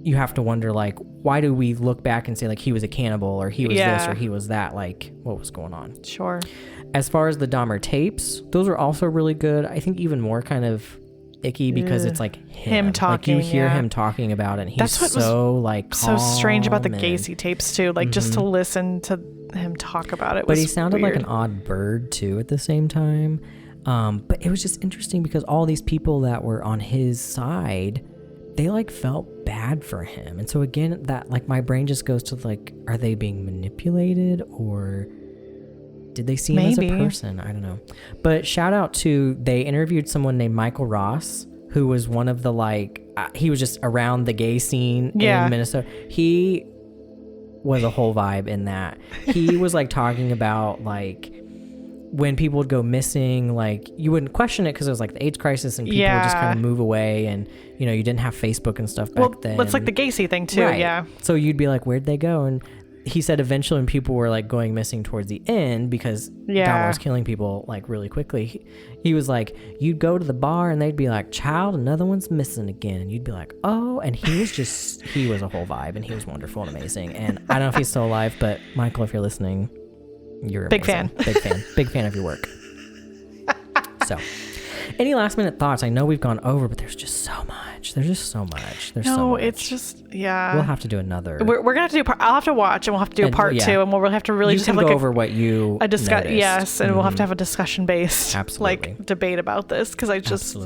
[SPEAKER 1] you have to wonder, like, why do we look back and say, like, he was a cannibal or he was this or he was that? Like, what was going on?
[SPEAKER 2] Sure.
[SPEAKER 1] As far as the Dahmer tapes, those are also really good. I think even more kind of icky because it's like him talking. Like, you hear him talking about it and he's so
[SPEAKER 2] strange about the Gacy tapes, too. Like, just to listen to him talk about it was
[SPEAKER 1] But he sounded
[SPEAKER 2] weird.
[SPEAKER 1] like an odd bird, too, at the same time. But it was just interesting because all these people that were on his side, they like felt bad for him. And so again, that like my brain just goes to like, are they being manipulated or did they see him as a person? I don't know. But shout out to, they interviewed someone named Michael Ross, who was one of the like, he was just around the gay scene in Minnesota. He was a whole vibe in that. He was like talking about like, when people would go missing, like you wouldn't question it because it was like the AIDS crisis and people would just kind of move away and, you know, you didn't have Facebook and stuff back then.
[SPEAKER 2] Well, it's like the Gacy thing too. Right. Yeah.
[SPEAKER 1] So you'd be like, where'd they go? And he said eventually when people were like going missing towards the end because Dahmer was killing people like really quickly, he was like, you'd go to the bar and they'd be like, child, another one's missing again. And you'd be like, oh, and he was a whole vibe and he was wonderful and amazing. And I don't know if he's still alive, but Michael, if you're listening, you're amazing. Big fan of your work. So any last minute thoughts? I know we've gone over, but there's just so much.
[SPEAKER 2] It's just
[SPEAKER 1] we'll have to do another.
[SPEAKER 2] We're gonna have to do I'll have to watch and we'll have to do a part 2 and we'll have to really
[SPEAKER 1] you
[SPEAKER 2] just
[SPEAKER 1] can
[SPEAKER 2] have like
[SPEAKER 1] go over what you
[SPEAKER 2] discuss. Yes, and we'll have to have a discussion based
[SPEAKER 1] like
[SPEAKER 2] debate about this because I just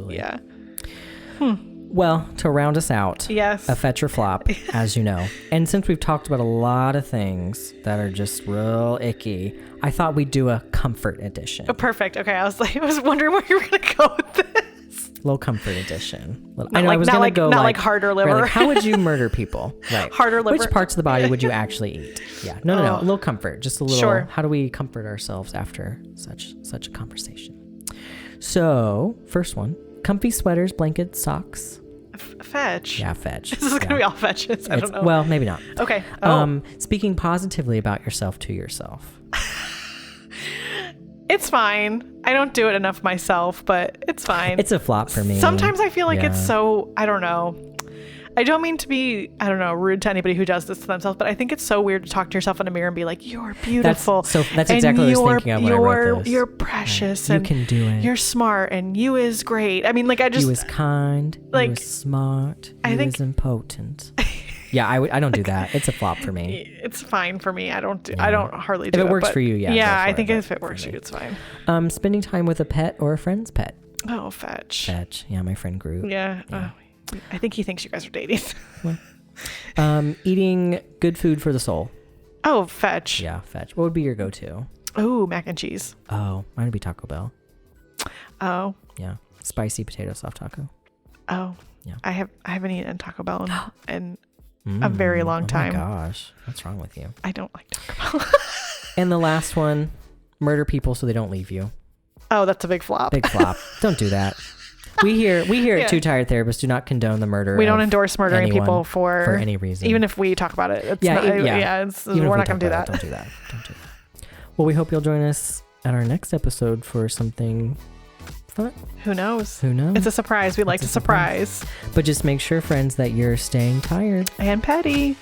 [SPEAKER 1] Well, to round us out,
[SPEAKER 2] a
[SPEAKER 1] fetch or flop, as you know. And since we've talked about a lot of things that are just real icky, I thought we'd do a comfort edition.
[SPEAKER 2] Oh, perfect. Okay, I was wondering where you were going to go with this.
[SPEAKER 1] Little comfort edition.
[SPEAKER 2] I was going to go like heart or liver.
[SPEAKER 1] Like, how would you murder people? Right.
[SPEAKER 2] Heart or liver.
[SPEAKER 1] Which parts of the body would you actually eat? Yeah. No. A little comfort. Just a little. Sure. How do we comfort ourselves after such a conversation? So, first one. Comfy sweaters, blankets, socks.
[SPEAKER 2] Fetch.
[SPEAKER 1] Yeah, fetch.
[SPEAKER 2] This is going to be all fetches. I don't know.
[SPEAKER 1] Well, maybe not.
[SPEAKER 2] Okay.
[SPEAKER 1] Speaking positively about yourself to yourself.
[SPEAKER 2] It's fine. I don't do it enough myself, but it's fine.
[SPEAKER 1] It's a flop for me.
[SPEAKER 2] Sometimes I feel like it's so, I don't know. I don't mean to be, I don't know, rude to anybody who does this to themselves, but I think it's so weird to talk to yourself in a mirror and be like, you're beautiful.
[SPEAKER 1] That's exactly what I was thinking of when I wrote this.
[SPEAKER 2] You're precious.
[SPEAKER 1] Right.
[SPEAKER 2] And
[SPEAKER 1] you can do it.
[SPEAKER 2] You're smart and you is great. I mean, like,
[SPEAKER 1] you is kind.
[SPEAKER 2] Like,
[SPEAKER 1] you is smart. You is impotent. Yeah, I don't do that. It's a flop for me.
[SPEAKER 2] It's fine for me. I don't hardly do it.
[SPEAKER 1] If it works for you, yeah.
[SPEAKER 2] Yeah, I think if it works for you, it's fine.
[SPEAKER 1] Spending time with a pet or a friend's pet.
[SPEAKER 2] Oh, Fetch.
[SPEAKER 1] Fetch. Yeah, my friend Groot.
[SPEAKER 2] Yeah. I think he thinks you guys are dating.
[SPEAKER 1] Eating good food for the soul.
[SPEAKER 2] Oh, Fetch.
[SPEAKER 1] Yeah, Fetch. What would be your go-to?
[SPEAKER 2] Oh, mac and cheese.
[SPEAKER 1] Oh, mine would be Taco Bell.
[SPEAKER 2] Oh.
[SPEAKER 1] Yeah. Spicy potato soft taco.
[SPEAKER 2] Oh.
[SPEAKER 1] Yeah.
[SPEAKER 2] I haven't eaten Taco Bell in a very long time.
[SPEAKER 1] Oh my gosh. What's wrong with you?
[SPEAKER 2] I don't like Taco Bell.
[SPEAKER 1] And the last one, murder people so they don't leave you.
[SPEAKER 2] Oh, that's a big flop.
[SPEAKER 1] Big flop. Don't do that. We here at Two Tired Therapists do not condone the murder.
[SPEAKER 2] We don't endorse murdering people for
[SPEAKER 1] any reason.
[SPEAKER 2] Even if we talk about it. It's
[SPEAKER 1] we're
[SPEAKER 2] not going to do that.
[SPEAKER 1] Don't do that. Well, we hope you'll join us at our next episode for something fun.
[SPEAKER 2] Who knows?
[SPEAKER 1] It's
[SPEAKER 2] a surprise. We like to surprise.
[SPEAKER 1] But just make sure, friends, that you're staying tired
[SPEAKER 2] and petty.